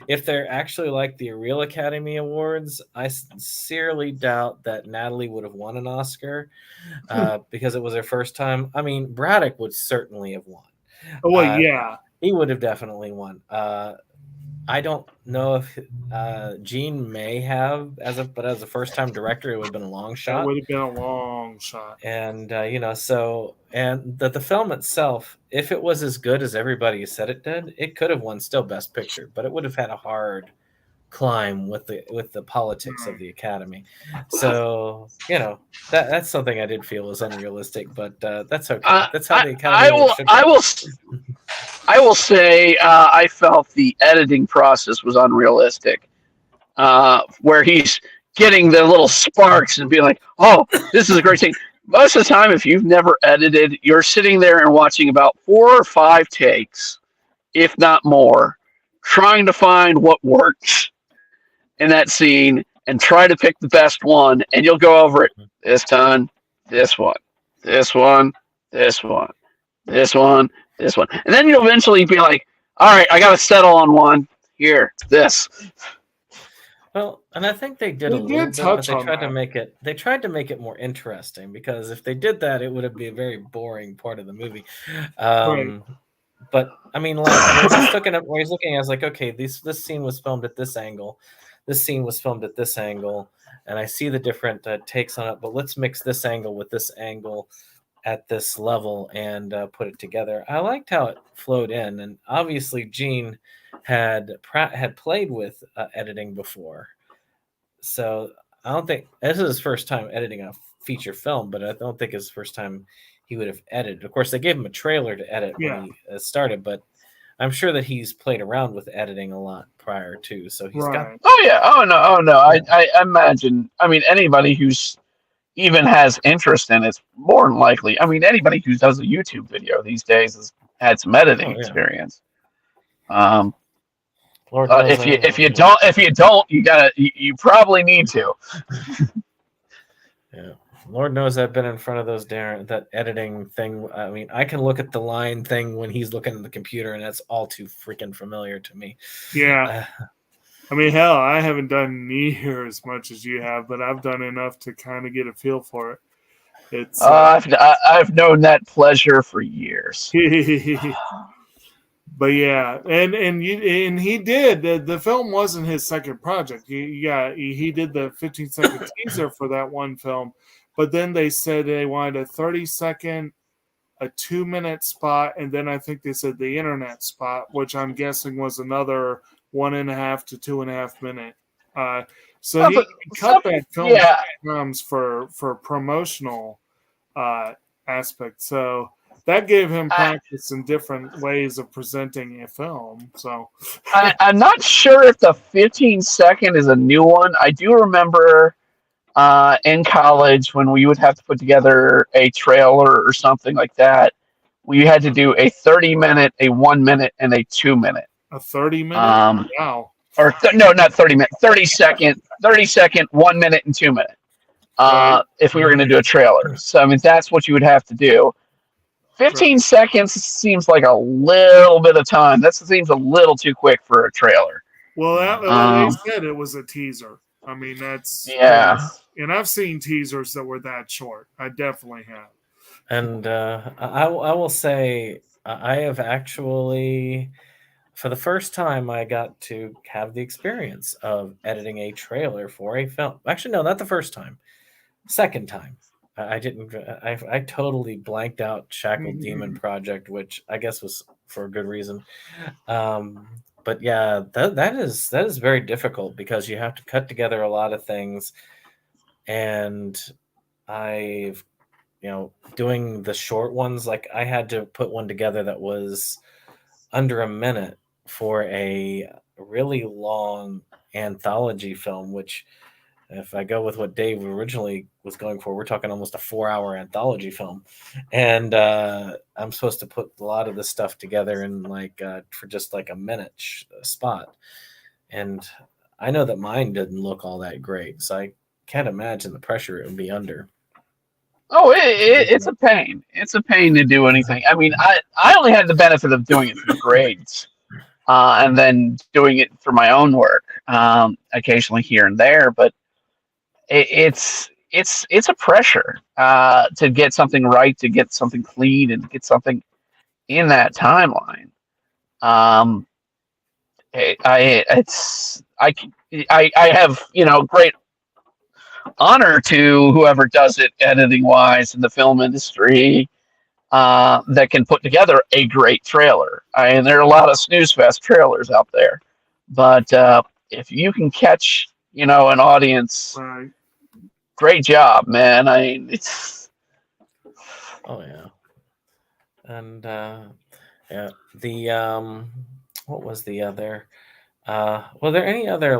if they're actually like the real Academy Awards, I sincerely doubt that Natalie would have won an Oscar because it was her first time. I mean, Braddock would certainly have won. Oh, well, yeah. He would have definitely won. I don't know if Gene may have, but as a first-time director, it would have been a long shot. It would have been a long shot. And and the film itself, if it was as good as everybody said it did, it could have won still Best Picture, but it would have had a hard climb with the politics of the Academy. So that's something I did feel was unrealistic, but that's okay. That's how the Academy should be. I will say I felt the editing process was unrealistic, where he's getting the little sparks and being like, oh, this is a great thing. Most of the time, if you've never edited, you're sitting there and watching about 4 or 5 takes, if not more, trying to find what works in that scene and try to pick the best one, and you'll go over it. This time, this one, this one, this one, this one, this one. And then you'll eventually be like, all right, I got to settle on one. Here, this. Well, and I think they did a little bit, but they tried to make it more interesting, because if they did that, it would have been a very boring part of the movie. Right. But I mean, like where he's looking, I was like, okay, this scene was filmed at this angle, this scene was filmed at this angle, and I see the different takes on it. But let's mix this angle with this angle, at this level and put it together. I liked how it flowed in, and obviously Gene had played with editing before, so I don't think this is his first time editing a feature film, but I don't think it's his first time he would have edited. Of course, they gave him a trailer to edit when he started, but I'm sure that he's played around with editing a lot prior too. So he's got. Oh yeah. Oh no. I imagine. I mean, anybody who's even has interest in it's more than likely. I mean, anybody who does a YouTube video these days has had some editing experience. Lord if you don't, you probably need to. Yeah, Lord knows I've been in front of those that editing thing. I mean, I can look at the line thing when he's looking at the computer, and that's all too freaking familiar to me. Yeah. I mean, hell, I haven't done near as much as you have, but I've done enough to kind of get a feel for it. It's I've known that pleasure for years. But yeah, and he did. The film wasn't his second project. He did the 15-second teaser for that one film, but then they said they wanted a 30-second, a 2-minute spot, and then I think they said the internet spot, which I'm guessing was another 1.5 to 2.5 minute. So he cut that film times for promotional aspect. So that gave him practice in different ways of presenting a film. So I'm not sure if the 15-second is a new one. I do remember in college when we would have to put together a trailer or something like that. We had to do a 30-minute, a 1-minute, and a 2-minute. A 30-minute? Wow. Or no, not 30 minutes. 30-second, 1 minute, and 2 minute. If we were going to do a trailer, so I mean that's what you would have to do. 15 seconds seems like a little bit of time. That seems a little too quick for a trailer. Well, they said it was a teaser. I mean, that's and I've seen teasers that were that short. I definitely have. And I will say I have actually, for the first time, I got to have the experience of editing a trailer for a film. Actually, no, not the first time. Second time. I totally blanked out Shackled Demon Project, which I guess was for a good reason. But yeah, that is very difficult because you have to cut together a lot of things. And I've, doing the short ones, like I had to put one together that was under a minute for a really long anthology film, which if I go with what Dave originally was going for, we're talking almost a 4-hour anthology film. And I'm supposed to put a lot of this stuff together in for just like a minute spot. And I know that mine didn't look all that great. So I can't imagine the pressure it would be under. Oh, it's a pain. It's a pain to do anything. I mean, I only had the benefit of doing it for grades. And then doing it for my own work, occasionally here and there, but it's a pressure to get something right, to get something clean, and get something in that timeline. I have great honor to whoever does it editing wise in the film industry that can put together a great trailer. There are a lot of snooze fest trailers out there, but if you can catch an audience. Right. Great job, man. It's. Oh yeah, and the what was the other? Were there any other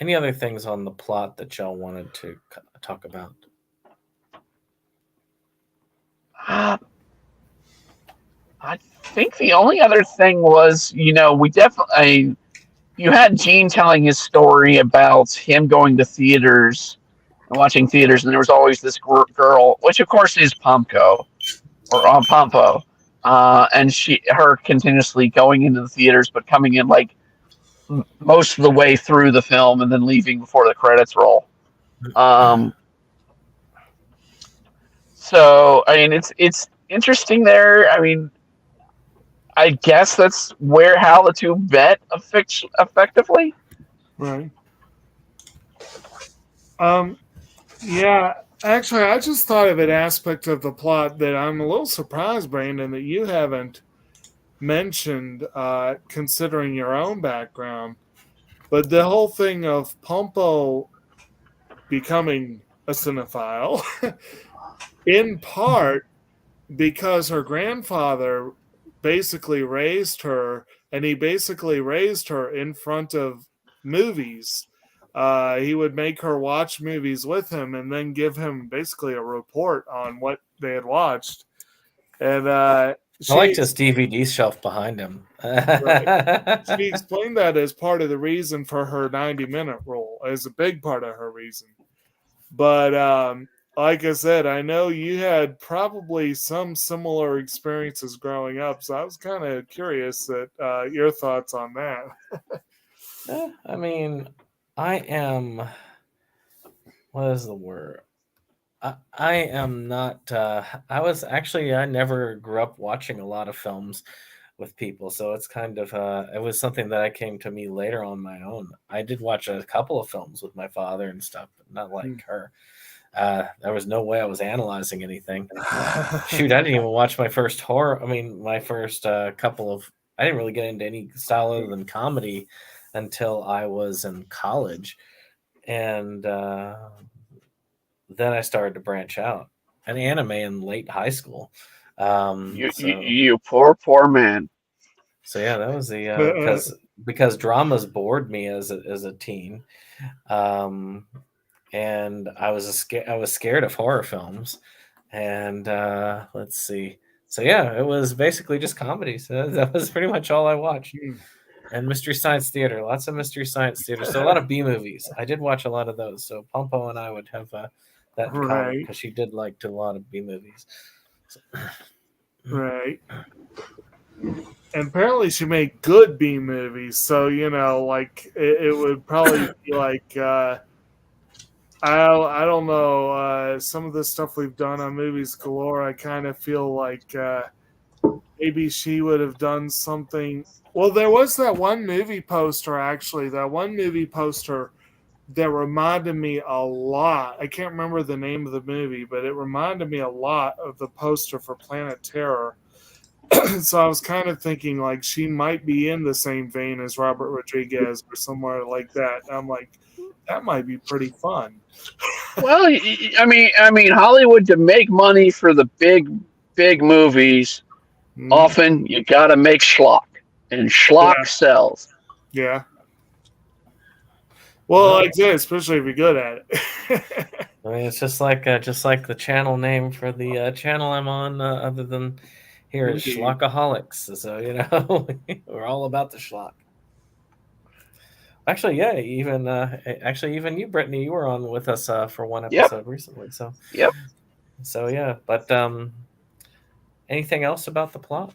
any other things on the plot that y'all wanted to talk about? I think the only other thing was, we definitely. You had Gene telling his story about him going to theaters. Watching theaters, and there was always this girl, which of course is Pompo, or Pompo, and her continuously going into the theaters, but coming in most of the way through the film and then leaving before the credits roll. So I mean, it's interesting there. I mean, I guess that's how the two met effectively. Right. Yeah, Actually, I just thought of an aspect of the plot that I'm a little surprised, Brandon, that you haven't mentioned, considering your own background. But the whole thing of Pompo becoming a cinephile, in part because her grandfather basically raised her, and he basically raised her in front of movies. He would make her watch movies with him and then give him basically a report on what they had watched. And I liked his DVD shelf behind him. Right. She explained that as part of the reason for her 90-minute rule, as a big part of her reason. But like I said, I know you had probably some similar experiences growing up, so I was kind of curious that your thoughts on that. I mean, I am. What is the word? I am not. I never grew up watching a lot of films with people, so it's kind of. It was something that I came to me later on my own. I did watch a couple of films with my father and stuff, but not like her. There was no way I was analyzing anything. Shoot, I didn't even watch my first horror. I mean, my first couple of. I didn't really get into any style other than comedy until I was in college, and then I started to branch out. An anime in late high school. You poor man. So yeah, that was the because dramas bored me as a teen, and I was scared of horror films, and let's see. So yeah, it was basically just comedies. That was pretty much all I watched. And Mystery Science Theater, lots of Mystery Science Theater. So a lot of B movies. I did watch a lot of those. So Pompo and I would have that in common because she did like a lot of B movies. So. Right. And apparently she made good B movies. So, like it would probably be like, I don't know, some of the stuff we've done on Movies Galore, I kind of feel like maybe she would have done something. Well, there was that one movie poster, that reminded me a lot. I can't remember the name of the movie, but it reminded me a lot of the poster for Planet Terror. So I was kind of thinking like she might be in the same vein as Robert Rodriguez or somewhere like that. And I'm like, that might be pretty fun. Well, I mean, Hollywood, to make money for the big movies, often you got to make schlock, and schlock sells. Yeah. Well, like that, especially if you're good at it. I mean, it's just like the channel name for the channel I'm on, other than here it's Schlockaholics. So we're all about the schlock. Actually, yeah, even you, Brittany, you were on with us for one episode recently. So yep. So yeah, but anything else about the plot?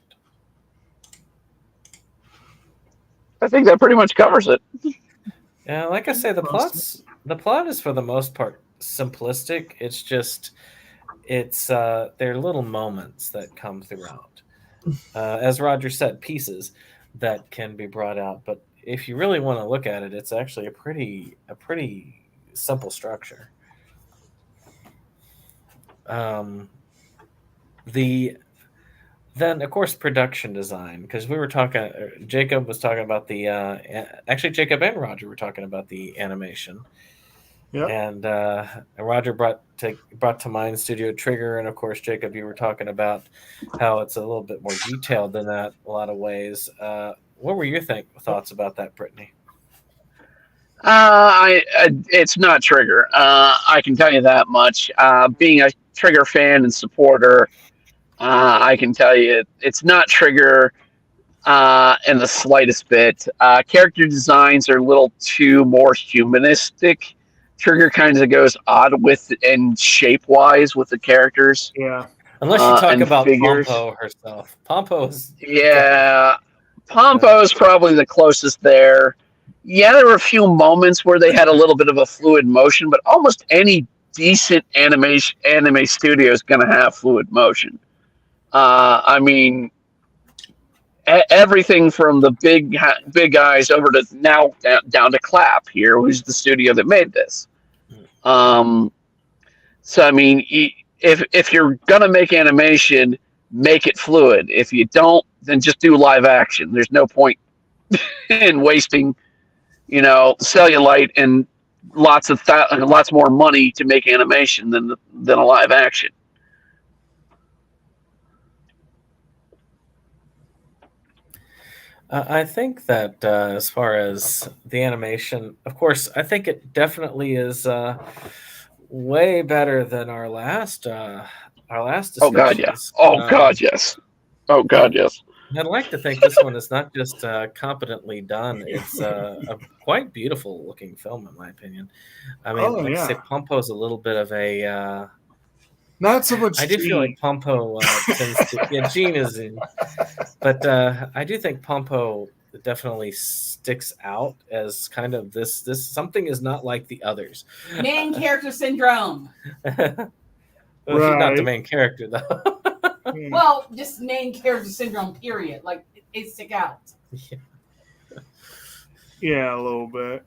I think that pretty much covers it. Yeah, like I say, the plot is for the most part simplistic. It's just there are little moments that come throughout. As Roger said, pieces that can be brought out. But if you really want to look at it, it's actually a pretty simple structure. Then, of course, production design, because we were talking. Jacob was talking about the. Actually, Jacob and Roger were talking about the animation. Yeah. And Roger brought to mind Studio Trigger, and of course, Jacob, you were talking about how it's a little bit more detailed than that in a lot of ways. What were your thoughts about that, Brittany? It's not Trigger. I can tell you that much. Being a Trigger fan and supporter. I can tell you it's not Trigger in the slightest bit. Character designs are a little too more humanistic. Trigger kind of goes odd with and shape-wise with the characters. Yeah. Unless you talk about figures. Pompo herself. Pompo's... Yeah. Pompo's probably the closest there. Yeah, there were a few moments where they had a little bit of a fluid motion, but almost any decent anime studio is going to have fluid motion. I mean, everything from the big guys over to now down to Clap here, who's the studio that made this. So I mean, if you're gonna make animation, make it fluid. If you don't, then just do live action. There's no point in wasting, cellulite and lots more money to make animation than a live action. I think that as far as the animation, of course, I think it definitely is way better than our last Oh God, yeah. discussions. Oh God, yes. Oh God, yes. I'd like to think this one is not just competently done; it's a quite beautiful looking film, in my opinion. I mean, Oh like I say, yeah, Pompo's a little bit of a. not so much I do feel Gene. like Pompo tends to. Yeah, Gene is in, but I do think Pompo definitely sticks out as kind of this. This something is not like the others. Main character syndrome. Well, he's not the Right. main character though. Yeah. Well, just main character syndrome. Period. Like it stick out. Yeah, a little bit.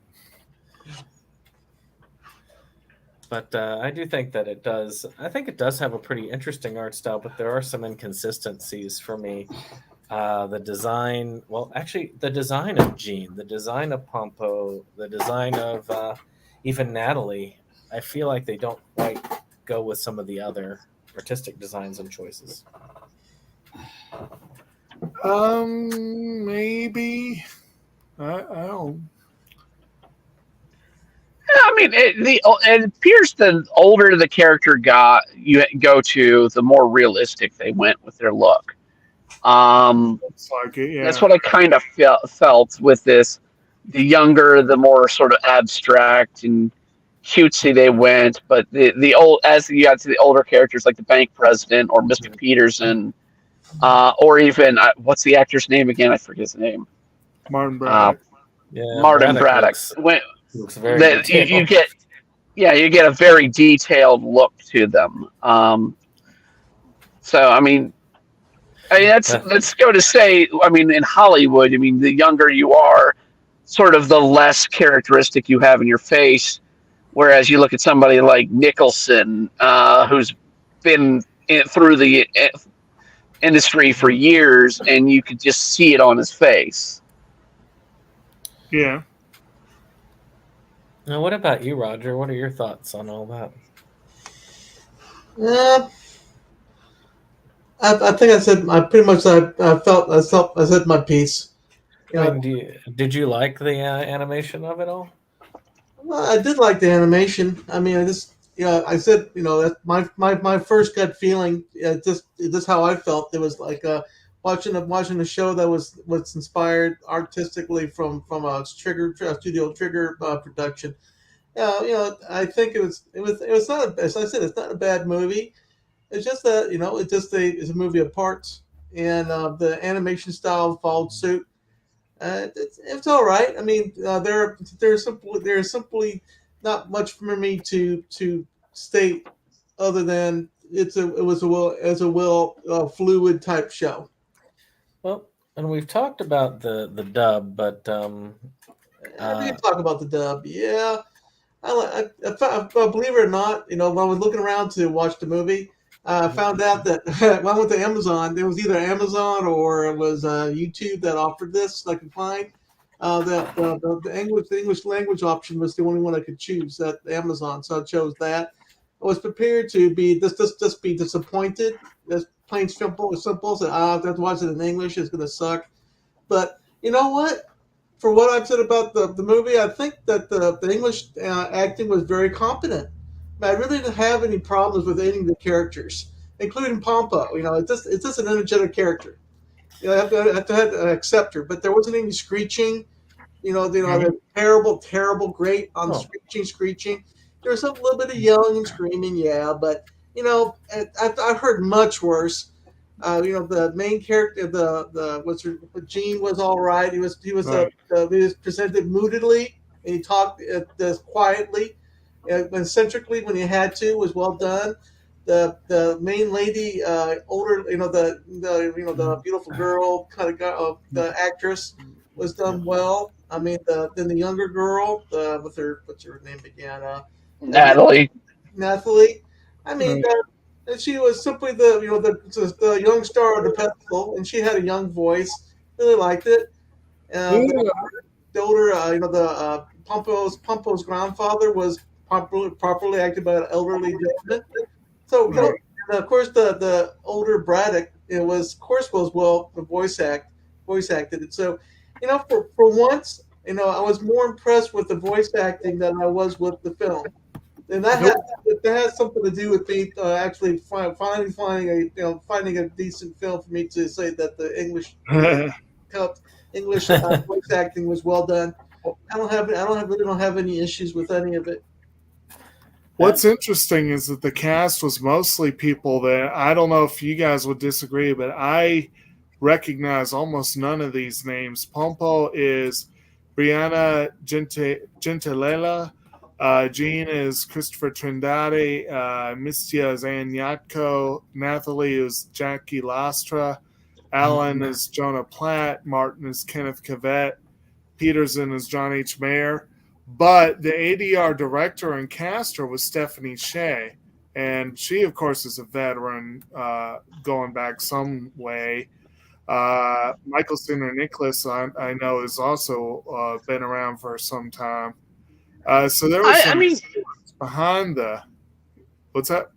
But I do think that it does. I think it does have a pretty interesting art style, but there are some inconsistencies for me. The design, well, actually, the design of Jean, the design of Pompo, the design of even Natalie, I feel like they don't quite go with some of the other artistic designs and choices. Maybe. I don't. I mean, it appears the older the character got, you go to, the more realistic they went with their look. Looks like it. Yeah. That's what I kind of felt with this. The younger, the more sort of abstract and cutesy they went, but the old, as you got to the older characters like the bank president or Mr. Peterson, or even what's the actor's name again? I forget his name. Martin Braddock. Yeah, Martin Braddock. Looks very You detailed. get, you get a very detailed look to them. So I mean, let's go to say, I mean, in Hollywood, I mean, the younger you are, sort of the less characteristic you have in your face. Whereas you look at somebody like Nicholson, who's been through the industry for years, and you could just see it on his face. Yeah. Now, what about you, Roger? What are your thoughts on all that? I think I said I pretty much I said my piece. I mean, did you like the animation of it all? Well, I did like the animation. I mean, I said, that's my first gut feeling. Just how I felt. It was like watching a show that was inspired artistically from a Studio Trigger production. I think it was not. As I said, it's not a bad movie. It's just that it's a movie of parts, and the animation style followed suit. It's all right. I mean, there's simply not much for me to state other than it was a fluid type show. Well, and we've talked about the dub, but We can talk about the dub. Yeah, I believe it or not, when I was looking around to watch the movie, I found out that when I went to Amazon, there was either Amazon or it was YouTube that offered this. I could find that the English language option was the only one I could choose at Amazon, so I chose that. I was prepared to be just be disappointed. Just plain simple. So I have to watch it in English. It's going to suck. But you know what? For what I've said about the movie, I think that the English acting was very competent. I really didn't have any problems with any of the characters, including Pompo. It's just an energetic character. I have to accept her, but there wasn't any screeching. The terrible, great on screeching. There was a little bit of yelling and screaming, yeah, but I've heard much worse. The main character, Gene was all right. He was presented moodily, and he talked quietly, eccentrically when he had to. Was well done. The main lady, older, the beautiful girl kind of the actress was done well. I mean, then the younger girl, what's her name again? Natalie. I mean, and she was simply the young star of the pedestal, and she had a young voice. Really liked it. The older, Pompo's grandfather was properly acted by an elderly gentleman. So and of course the older Braddock, was well voice acted. So, for once, I was more impressed with the voice acting than I was with the film. And that has something to do with me actually finding a decent film for me to say that the English voice acting was well done. Really don't have any issues with any of it. What's interesting is that the cast was mostly people that I don't know if you guys would disagree, but I recognize almost none of these names. Pompo is Brianna Gentilela. Jean is Christopher Trindade. Mistia is Ann Yatko. Nathalie is Jackie Lastra. Alan is Jonah Platt. Martin is Kenneth Cavett. Peterson is John H. Mayer. But the ADR director and caster was Stephanie Shea. And she, of course, is a veteran going back some way. Michael Sinner Nicholas, I know, has also been around for some time. So there was some behind the. What's that?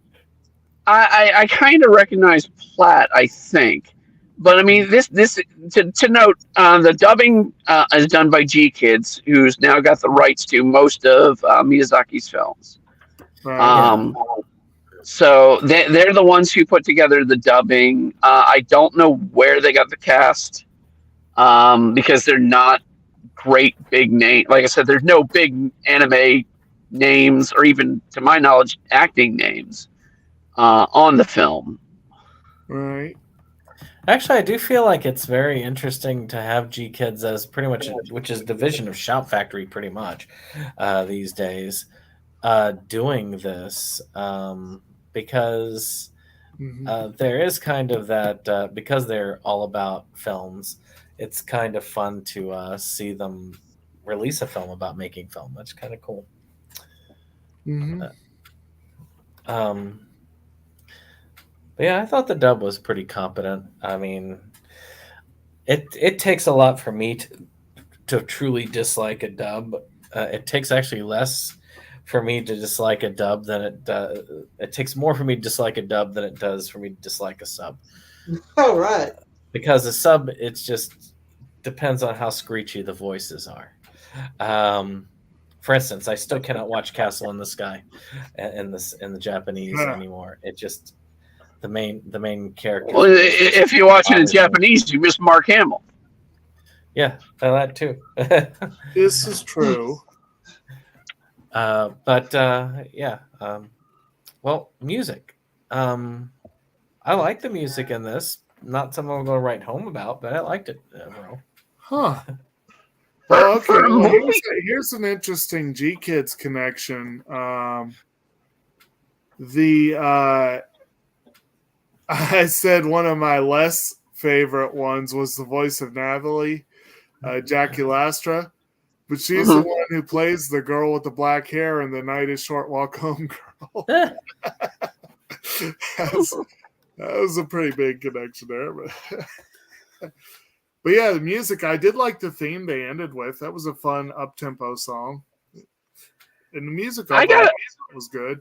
I kind of recognize Platt, I think, but I mean this to note, the dubbing is done by G Kids, who's now got the rights to most of Miyazaki's films. Right. So they're the ones who put together the dubbing. I don't know where they got the cast, because they're not great big name. Like I said, there's no big anime names, or even, to my knowledge, acting names on the film. Right. Actually, I do feel like it's very interesting to have G Kids as pretty much, which is a division of Shout Factory pretty much these days, doing this, because there is kind of that, because they're all about films, it's kind of fun to see them release a film about making film. That's kind of cool. But yeah, I thought the dub was pretty competent. I mean, it takes a lot for me to truly dislike a dub. It takes actually less for me to dislike a dub than it takes more for me to dislike a dub than it does for me to dislike a sub. Oh, right. Because a sub, it's just depends on how screechy the voices are. For instance, I still cannot watch Castle in the Sky in the Japanese anymore. It just the main character. Well, if you watch it in Japanese, you miss Mark Hamill. Yeah, that too. This is true. Well, music. I like the music in this. Not something I'm going to write home about, but I liked it overall. Huh. Well, okay. Well, here's an interesting G Kids connection. I said one of my less favorite ones was the voice of Nathalie, Jackie Lastra, but she's the one who plays the girl with the black hair in The Night is Short, Walk Home Girl. that was a pretty big connection there, but yeah, the music, I did like the theme they ended with. That was a fun up-tempo song. And the music was good.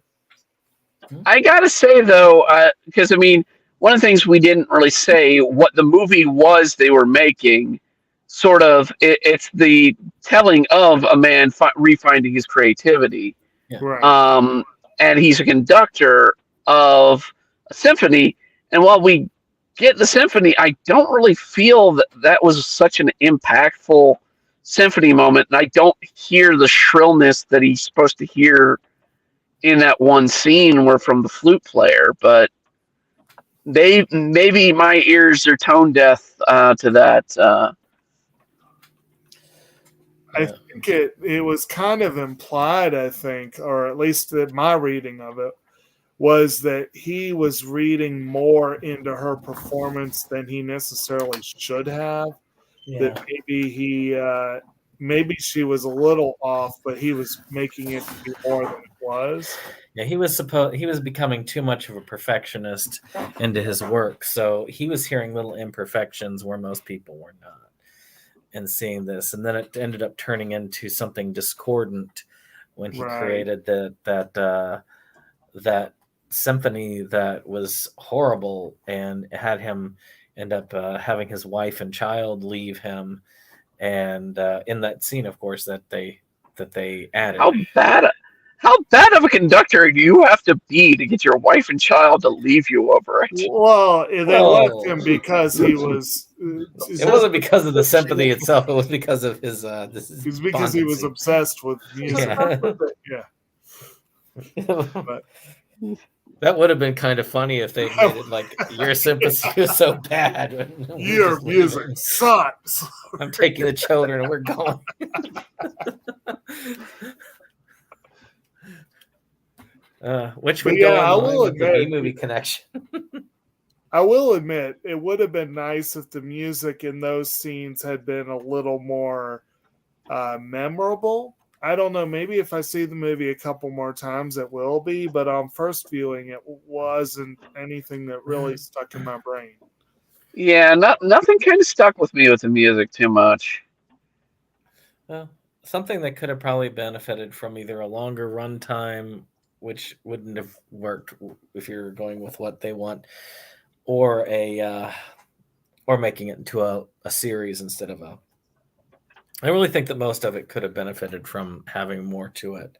I gotta say, though, because I mean, one of the things we didn't really say, what the movie was they were making, sort of, it's the telling of a man refinding his creativity. Yeah. Right. And he's a conductor of a symphony. And while we get the symphony, I don't really feel that was such an impactful symphony moment. And I don't hear the shrillness that he's supposed to hear in that one scene where from the flute player, but maybe my ears are tone deaf to that. I think it was kind of implied, I think, or at least my reading of it, was that he was reading more into her performance than he necessarily should have. Yeah. That maybe she was a little off, but he was making it to be more than it was. Yeah, he was becoming too much of a perfectionist into his work, so he was hearing little imperfections where most people were not, and seeing this, and then it ended up turning into something discordant when he Right. created that symphony that was horrible and had him end up having his wife and child leave him, and in that scene, of course, that they added. How bad of a conductor do you have to be to get your wife and child to leave you over it? Well, they left Oh. him because he was. It wasn't because of the symphony itself; it was because of his. It's because he was despondency. obsessed with music. Yeah. Yeah. But That would have been kind of funny if they made it like your sympathy is so bad. your music sucks. I'm taking the children and we're going. Which would go I in will line with the admit- B-movie connection. I will admit, it would have been nice if the music in those scenes had been a little more memorable. I don't know. Maybe if I see the movie a couple more times, it will be. But on first viewing, it wasn't anything that really stuck in my brain. Yeah, nothing kind of stuck with me with the music too much. Well, something that could have probably benefited from either a longer runtime, which wouldn't have worked if you're going with what they want, or or making it into a series instead of a. I really think that most of it could have benefited from having more to it.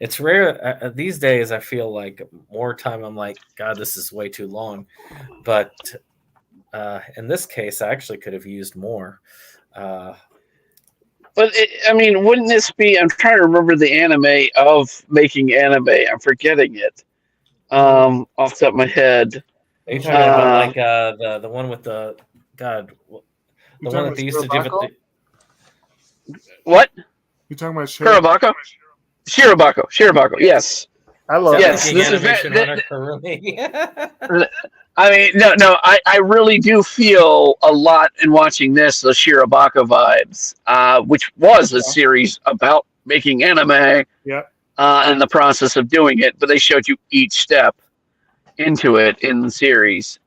It's rare these days. I feel like more time. I'm like, God, this is way too long. But in this case, I actually could have used more. But wouldn't this be? I'm trying to remember the anime of making anime. I'm forgetting it off the top of my head. Are you talking about like the one with the the You one talking that they used to do with about the. What? You talking about Kurobako? Shirobako. Yes. I love Yes, that. this is animation very- runner for me. No. I really do feel a lot in watching this, the Shirobako vibes, which was a series about making anime Yep. and the process of doing it, but they showed you each step into it in the series.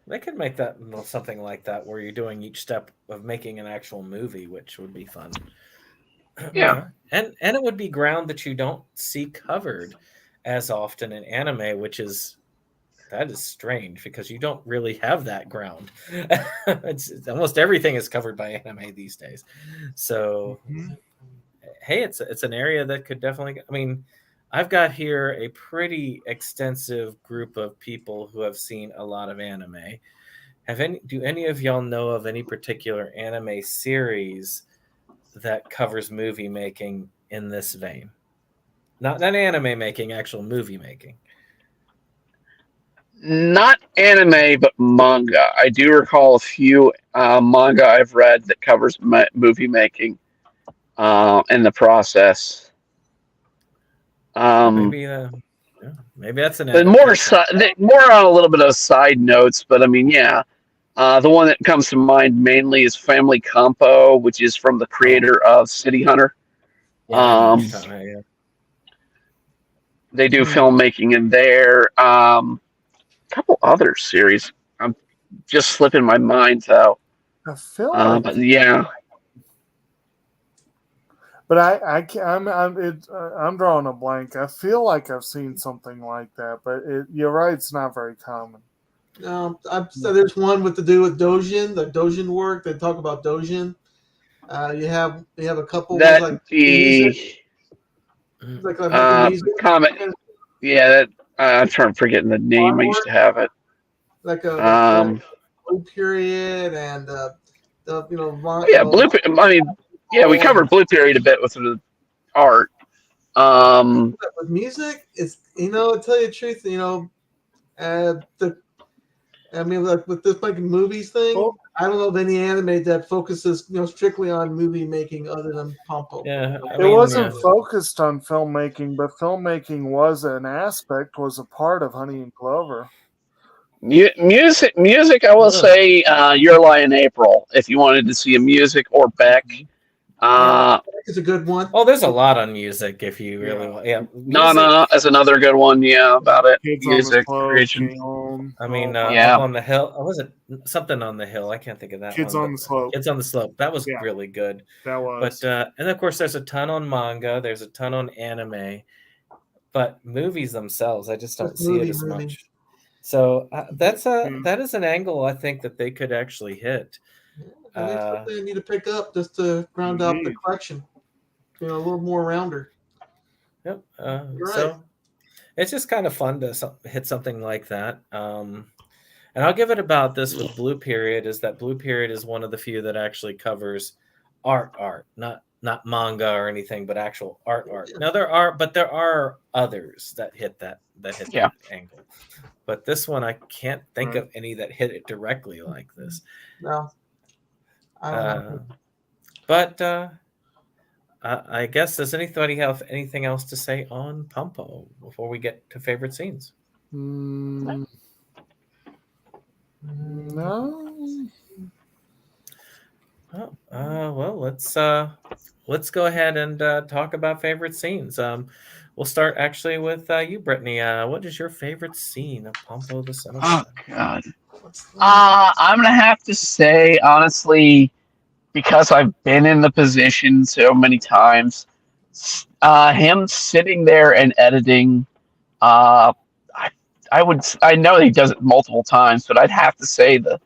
They could make that something like that where you're doing each step of making an actual movie, which would be fun. Yeah. And it would be ground that you don't see covered as often in anime, that is strange because you don't really have that ground. It's almost everything is covered by anime these days. So hey, it's an area that could definitely. I've got here a pretty extensive group of people who have seen a lot of anime. Do any of y'all know of any particular anime series that covers movie making in this vein? Not anime making, actual movie making. Not anime, but manga. I do recall a few manga I've read that covers movie making and the process. Maybe that's an. But more on a little bit of side notes, but the one that comes to mind mainly is Family Compo, which is from the creator of City Hunter. They do filmmaking in there. A couple other series. I'm just slipping my mind though. I feel like, But yeah. but I'm drawing a blank. I feel like I've seen something like that, but you're right. It's not very common. So there's one with to do with Dojin, the Dojin work. They talk about Dojin. You have a couple That with, like the the music. comment. Yeah, that I'm trying to forget the name. I used to have it. Like a Blue Period and Blue. We covered Blue Period a bit with the art. With music, it's to tell you the truth, with this like movies thing, I don't know of any anime that focuses strictly on movie making other than Pompo. Yeah, It wasn't focused on filmmaking, but filmmaking was a part of Honey and Clover. Music. I will say, Your Lie in April. If you wanted to see a music or Beck, It's a good one. Oh, there's a lot on music if you really want. Yeah, music. No, is another good one. Yeah, about it. Kids Music on the Slope, creation. Film. I mean, Yeah. Up on the Hill. Was it something on the hill? I can't think of that Kids one. on the Slope. Kids on the Slope. That was Yeah. really good. That was. But and of course, there's a ton on manga. There's a ton on anime, but movies themselves, I just don't Just see it movie, as movie. much. So that Yeah. is an angle I think that they could actually hit. I think something I need to pick up just to round out the Indeed. collection. A little more rounder. Yep. You're So right. it's just kind of fun to hit something like that. And I'll give it about this with Blue Period is that Blue Period is one of the few that actually covers art, not manga or anything, but actual art. Now there are others that hit that angle. But this one I can't think Right. of any that hit it directly like this. No. I don't know. But I guess, does anybody have anything else to say on Pompo before we get to favorite scenes? No. Oh, well, let's go ahead and talk about favorite scenes. We'll start actually with you, Brittany. What is your favorite scene of Pompo the Son of Oh God? God. I'm gonna have to say honestly, because I've been in the position so many times, him sitting there and editing. I I know he does it multiple times, but I'd have to say the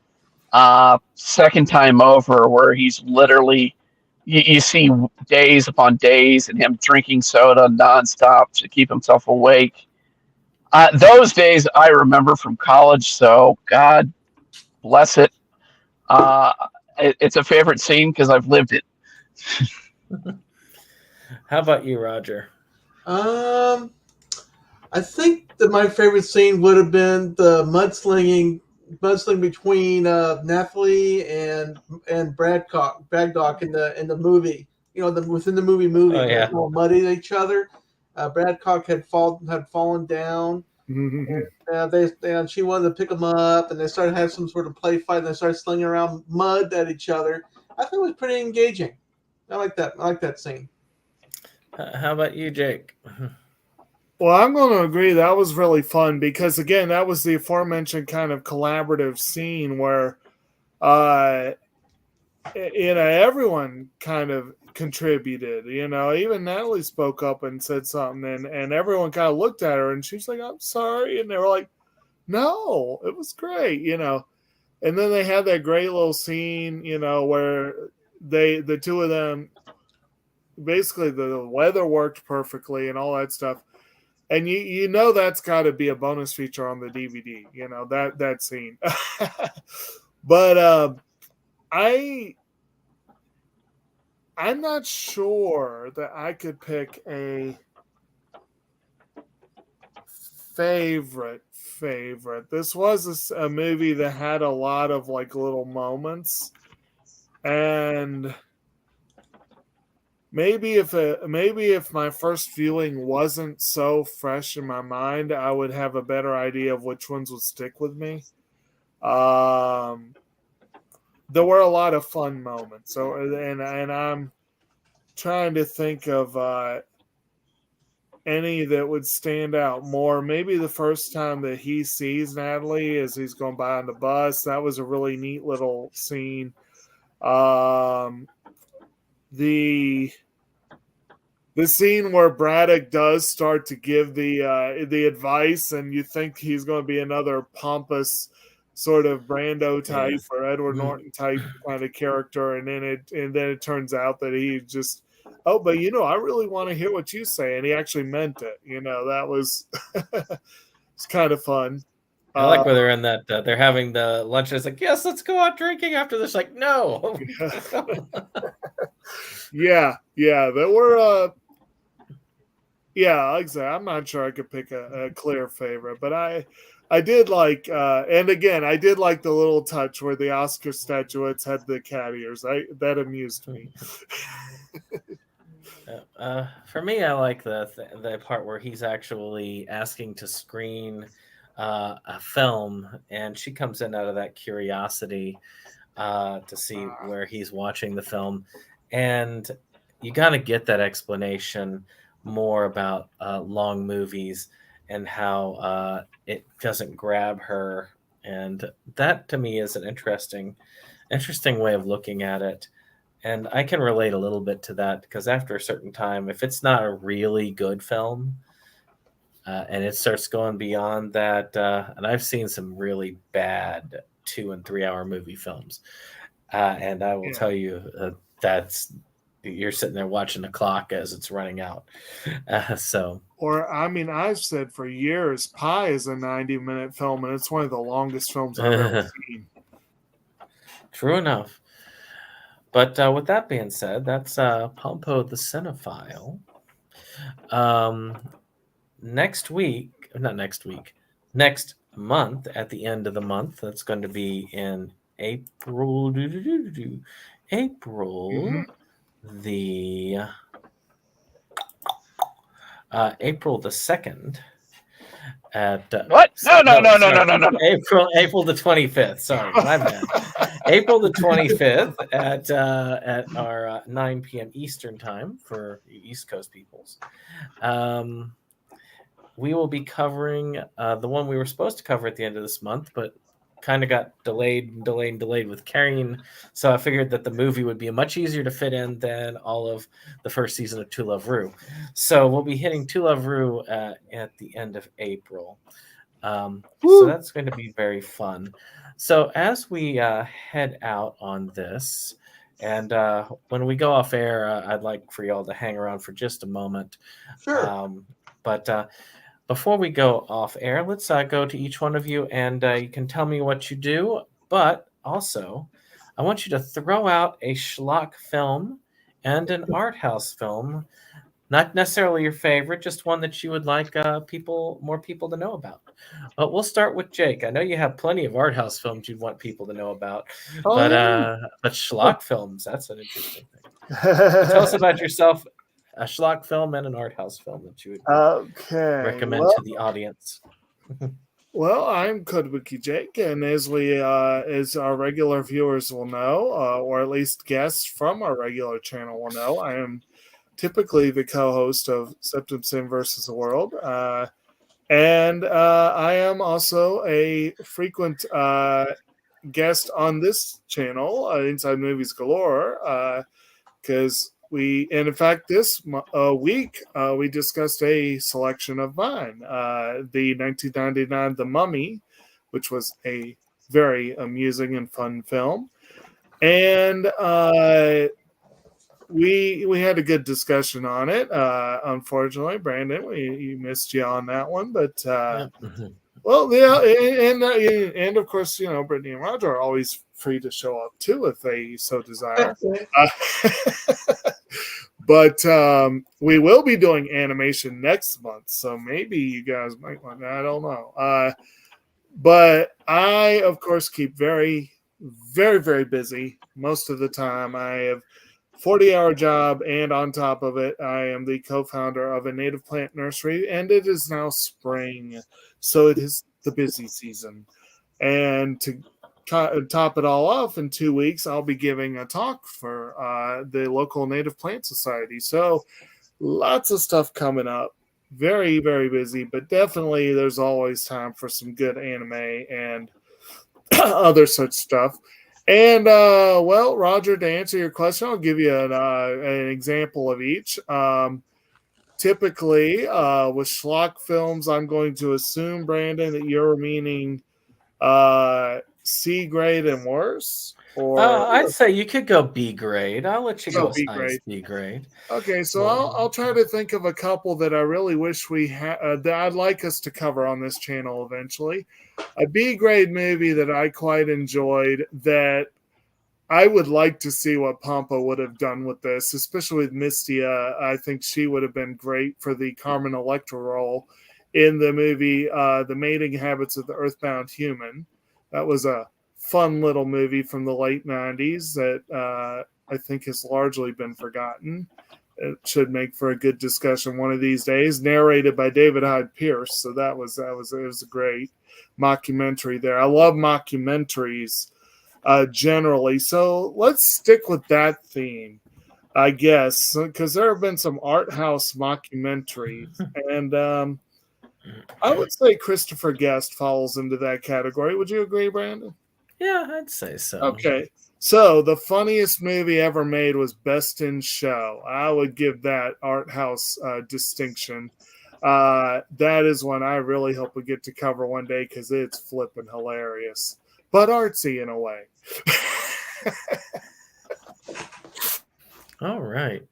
second time over where he's literally you see days upon days and him drinking soda nonstop to keep himself awake. Those days I remember from college, so God bless it. It's a favorite scene because I've lived it. How about you, Roger? I think that my favorite scene would have been the mudsling between Nathalie and Braddock in the movie. Within the movie, Oh, yeah. they all muddied each other. Braddock had fallen down. And she wanted to pick him up, and they started having some sort of play fight. And they started slinging around mud at each other. I think it was pretty engaging. I like that. I like that scene. How about you, Jake? Well, I'm going to agree. That was really fun because, again, that was the aforementioned kind of collaborative scene where, everyone kind of contributed. Even Natalie spoke up and said something, and everyone kind of looked at her, and she's like, "I'm sorry," and they were like, "No, it was great," And then they had that great little scene, where the two of them, basically the weather worked perfectly and all that stuff. And that's got to be a bonus feature on the DVD, that scene. But I'm not sure that I could pick a favorite. This was a movie that had a lot of like little moments, and maybe if my first viewing wasn't so fresh in my mind, I would have a better idea of which ones would stick with me. There were a lot of fun moments. So, and I'm trying to think of any that would stand out more. Maybe the first time that he sees Natalie as he's going by on the bus, that was a really neat little scene. The scene where Braddock does start to give the advice, and you think he's going to be another pompous sort of Brando type or Edward Norton type kind of character, and then it turns out that he just, but I really want to hear what you say, and he actually meant it. That was it's kind of fun. I like where they're in that they're having the lunch. It's like, yes, let's go out drinking after this. Like, no. Yeah, there were. Like I said, I'm not sure I could pick a clear favorite, but I did like, and again, I did like the little touch where the Oscar statuettes had the cat ears. That amused me. For me, I like the part where he's actually asking to screen a film, and she comes in out of that curiosity to see where he's watching the film, and you got to get that explanation more about long movies and how it doesn't grab her, and that to me is an interesting way of looking at it. And I can relate a little bit to that because after a certain time, if it's not a really good film and it starts going beyond that, and I've seen some really bad 2 and 3 hour movie films, and I will Yeah. tell you that's you're sitting there watching the clock as it's running out. So Or, I mean, I've said for years, Pi is a 90-minute film, and it's one of the longest films I've ever seen. true enough. But with that being said, that's Pompo the Cinephile. Next month, at the end of the month, that's going to be in April. April, the April the 2nd. At What? No. April the 25th. Sorry, my bad. April the 25th at our 9 p.m. Eastern time for East Coast peoples. We will be covering the one we were supposed to cover at the end of this month, but kind of got delayed with carrying. So I figured that the movie would be much easier to fit in than all of the first season of To Love Rue. So we'll be hitting To Love Rue at the end of April. So that's going to be very fun. So as we head out on this, and when we go off air, I'd like for y'all to hang around for just a moment. Sure. But before we go off air, let's go to each one of you, and you can tell me what you do. But also, I want you to throw out a schlock film and an art house film. Not necessarily your favorite, just one that you would like more people to know about. But we'll start with Jake. I know you have plenty of art house films you'd want people to know about, but schlock films, that's an interesting thing. Tell us about yourself, a schlock film and an art house film that you would recommend to the audience. Well, I'm Kotobukijake, and as our regular viewers will know, or at least guests from our regular channel will know, I am typically the co-host of SeptumSin versus the World, and I am also a frequent guest on this channel, Inside Movies Galore, because in fact, this week we discussed a selection of mine, the 1999 The Mummy, which was a very amusing and fun film, and we had a good discussion on it. Unfortunately, Brandon, we missed you on that one, but well, yeah, and of course, Brittany and Roger are always free to show up too if they so desire. But we will be doing animation next month, so maybe you guys might want to, I don't know. But I, of course, keep very, very, very busy most of the time. I have a 40-hour job, and on top of it, I am the co-founder of a native plant nursery, and it is now spring, so it is the busy season. And to top it all off, in 2 weeks, I'll be giving a talk for the local Native Plant Society. So lots of stuff coming up. Very, very busy, but definitely there's always time for some good anime and other such stuff. And, well, Roger, to answer your question, I'll give you an example of each. Typically, with schlock films, I'm going to assume, Brandon, that you're meaning C grade and worse? Or I'd say you could go B grade. I'll let you go B science grade. B grade. Okay, so I'll try to think of a couple that I really wish we had that I'd like us to cover on this channel eventually. A B grade movie that I quite enjoyed that I would like to see what Pompo would have done with this, especially with Mistia. I think she would have been great for the Carmen Electra role in the movie The Mating Habits of the Earthbound Human. That was a fun little movie from the late 90s that I think has largely been forgotten. It should make for a good discussion one of these days. Narrated by David Hyde Pierce, so it was a great mockumentary there. I love mockumentaries generally, so let's stick with that theme. I guess, because there have been some art house mockumentaries, and I would say Christopher Guest falls into that category. Would you agree, Brandon? Yeah, I'd say so. Okay. So the funniest movie ever made was Best in Show. I would give that art house distinction. That is one I really hope we get to cover one day because it's flipping hilarious, but artsy in a way. All right.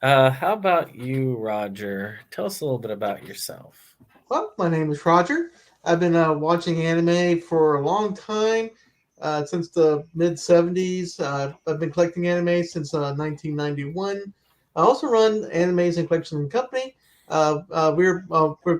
How about you, Roger? Tell us a little bit about yourself. Well, my name is Roger. I've been watching anime for a long time, since the mid 70s. I've been collecting anime since 1991. I also run Animes and Collection Company. We're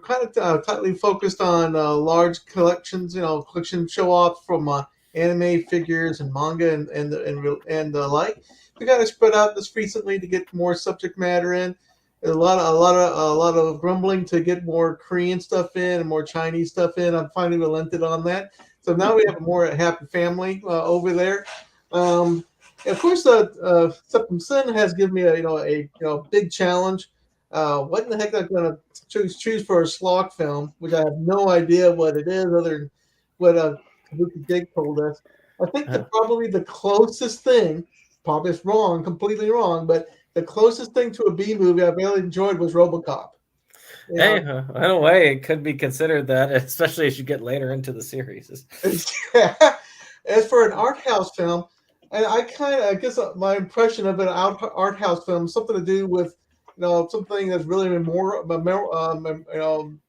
kind of tightly focused on large collections, collection show offs from anime figures and manga and the like. We got to spread out this recently to get more subject matter in. A lot of grumbling to get more Korean stuff in and more Chinese stuff in. I'm finally relented on that. So now we have a more happy family over there. Of course, SeptumSin has given me a big challenge. What in the heck am I going to choose for a slog film, which I have no idea what it is, other than what Kotobukijake told us. I think probably the closest thing, probably it's wrong, completely wrong, but the closest thing to a B movie I really enjoyed was RoboCop. Hey, in a way, it could be considered that, especially as you get later into the series. Yeah. As for an art house film, and I guess my impression of an art house film, something to do with, something that's really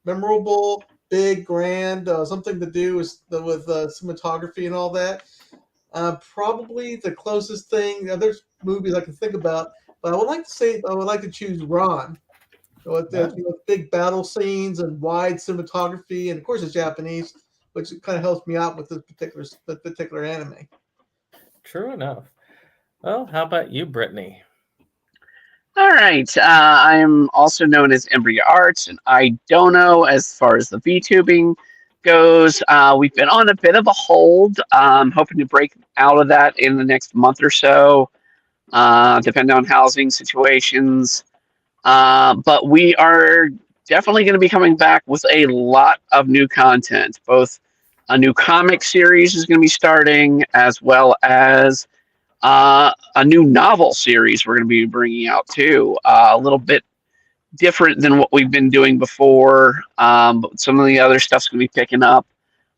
memorable, big, grand, something to do with cinematography and all that. Probably the closest thing. There's movies I can think about, but I would like to choose Ron. With big battle scenes and wide cinematography, and of course it's Japanese, which kind of helps me out with this particular anime. True enough. Well, how about you, Brittany? All right. I am also known as Embryo Arts, and I don't know as far as the VTubing goes. We've been on a bit of a hold, hoping to break out of that in the next month or so, depending on housing situations. But we are definitely going to be coming back with a lot of new content. Both a new comic series is going to be starting, as well as a new novel series we're going to be bringing out too. A little bit different than what we've been doing before. But some of the other stuff's going to be picking up.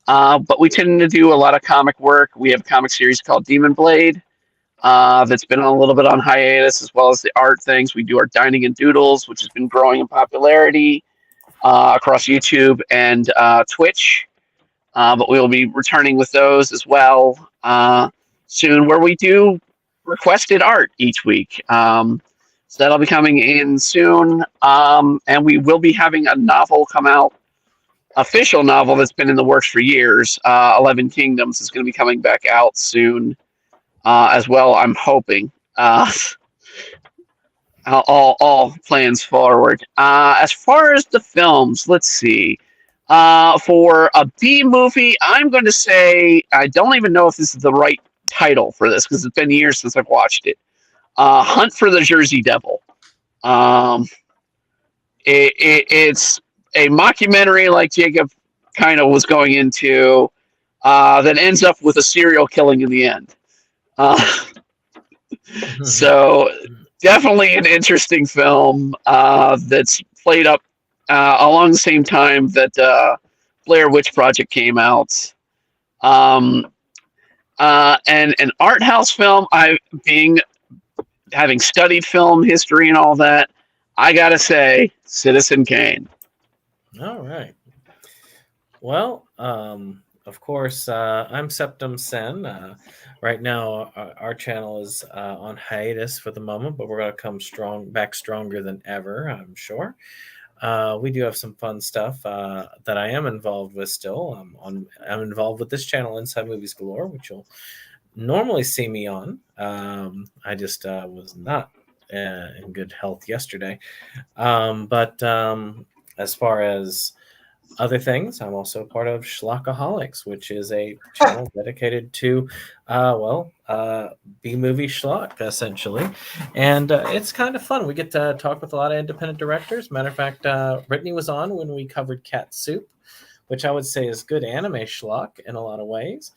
But we tend to do a lot of comic work. We have a comic series called Demon Blade. That's been a little bit on hiatus, as well as the art things. We do our Dining and Doodles, which has been growing in popularity across YouTube and Twitch. But we will be returning with those as well soon, where we do requested art each week. So that'll be coming in soon. And we will be having a novel come out, official novel that's been in the works for years. 11 Kingdoms is going to be coming back out soon. As well, I'm hoping. All plans forward. As far as the films, let's see. For a B movie, I'm going to say I don't even know if this is the right title for this because it's been years since I've watched it. Hunt for the Jersey Devil. It's a mockumentary like Jacob kind of was going into that ends up with a serial killing in the end. So definitely an interesting film that's played up along the same time that Blair Witch Project came out. And an art house film, having studied film history and all that, I gotta say Citizen Kane. All right. Well, of course, I'm SeptumSin. Right now, our channel is on hiatus for the moment, but we're going to come back stronger than ever, I'm sure. We do have some fun stuff that I am involved with still. I'm involved with this channel, Inside Movies Galore, which you'll normally see me on. I just was not in good health yesterday. But as far as other things, I'm also part of Schlockaholics, which is a channel dedicated to, B-movie schlock, essentially. And it's kind of fun. We get to talk with a lot of independent directors. Matter of fact, Brittany was on when we covered Cat Soup, which I would say is good anime schlock in a lot of ways.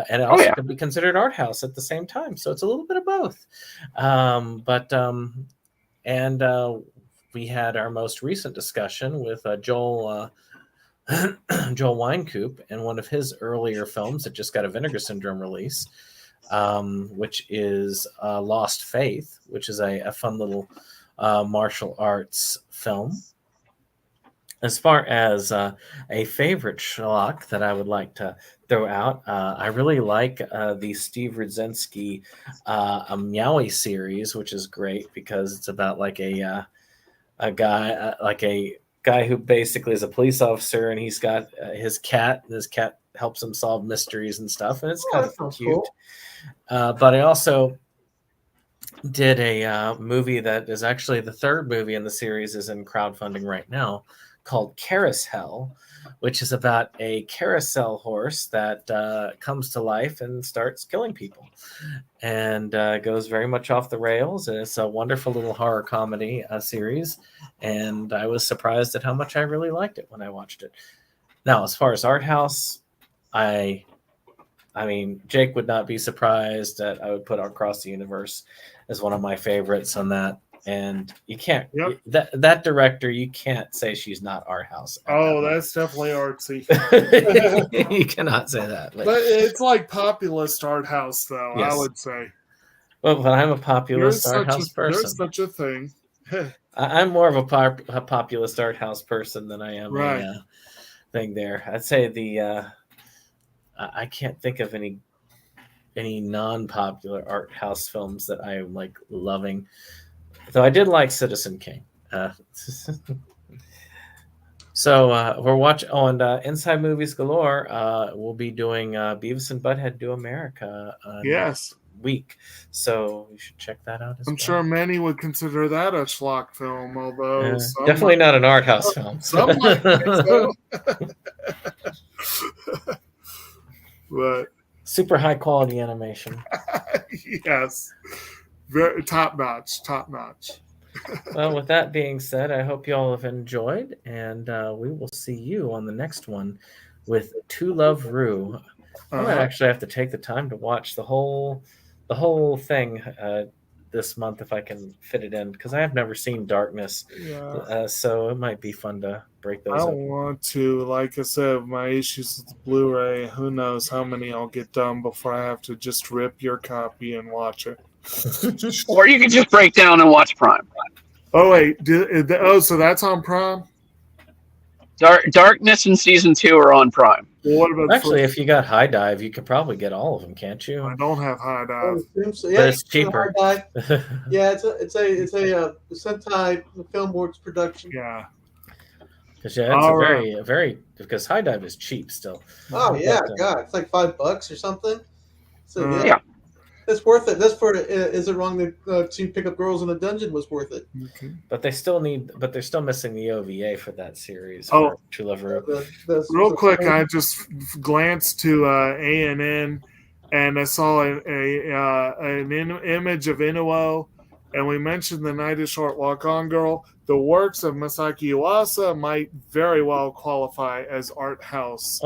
And it also could be considered art house at the same time. So it's a little bit of both. We had our most recent discussion with Joel Winecoop in one of his earlier films that just got a Vinegar Syndrome release, which is Lost Faith, which is a fun little martial arts film. As far as a favorite schlock that I would like to throw out, I really like the Steve Rudzinski Meowie series, which is great because it's about like a guy who basically is a police officer, and he's got his cat, and his cat helps him solve mysteries and stuff, and it's kind of cute. Cool. But I also did a movie that is actually the third movie in the series, is in crowdfunding right now, called Carousel, which is about a carousel horse that comes to life and starts killing people, and goes very much off the rails. And it's a wonderful little horror comedy series, and I was surprised at how much I really liked it when I watched it. Now, as far as art house, I mean, Jake would not be surprised that I would put Across the Universe as one of my favorites on that. And you can't that director, you can't say she's not art house. That's definitely artsy. You cannot say that. But it's like populist art house, though. Yes. I would say. Well, but I'm a populist art house person. There's such a thing. I'm more of a populist art house person than I am a thing there. I'd say I can't think of any non-popular art house films that I am like loving. Though I did like Citizen Kane. So we're watching on Inside Movies Galore. We'll be doing Beavis and Butthead Do America next week. So you should check that out as well. I'm sure many would consider that a schlock film, although definitely not an art house film. Some might think so. But super high quality animation. Yes. Very top notch. Well, with that being said, I hope you all have enjoyed, and we will see you on the next one with To Love Rue. I might actually have to take the time to watch the whole thing this month if I can fit it in, because I have never seen Darkness. So it might be fun to break those up. I want to. Like I said, my issues with the Blu-ray, who knows how many I'll get done before I have to just rip your copy and watch it. Or you can just break down and watch Prime. Oh wait, so that's on Prime? Darkness and Season 2 are on Prime. Well, what about actually, if you got High Dive, you could probably get all of them, can't you? I don't have High Dive. So. But it's cheaper. Yeah, it's a Sentai Film Works production. Yeah. Because it's a very because High Dive is cheap still. Oh yeah, God, it's like $5 or something. So yeah. It's worth it. That's for Is It Wrong to Pick Up Girls in a Dungeon was worth it. Okay. But they're still missing the OVA for that series. To Love Rue. Real quick, I just glanced to ANN, and I saw an image of Inuo, and we mentioned The Night is Short, Walk On Girl. The works of Masaki Yuasa might very well qualify as art house.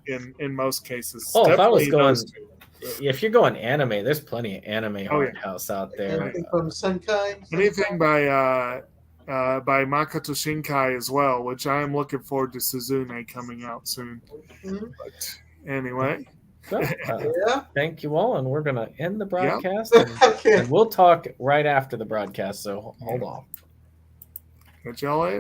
In most cases. Oh, if I was going. If you're going anime, there's plenty of anime art house out there. Anything from Senkai? Anything by Makoto Shinkai as well, which I am looking forward to Suzune coming out soon. Mm-hmm. But anyway. So, thank you all, and we're going to end the broadcast, and we'll talk right after the broadcast, so hold on. Catch y'all later.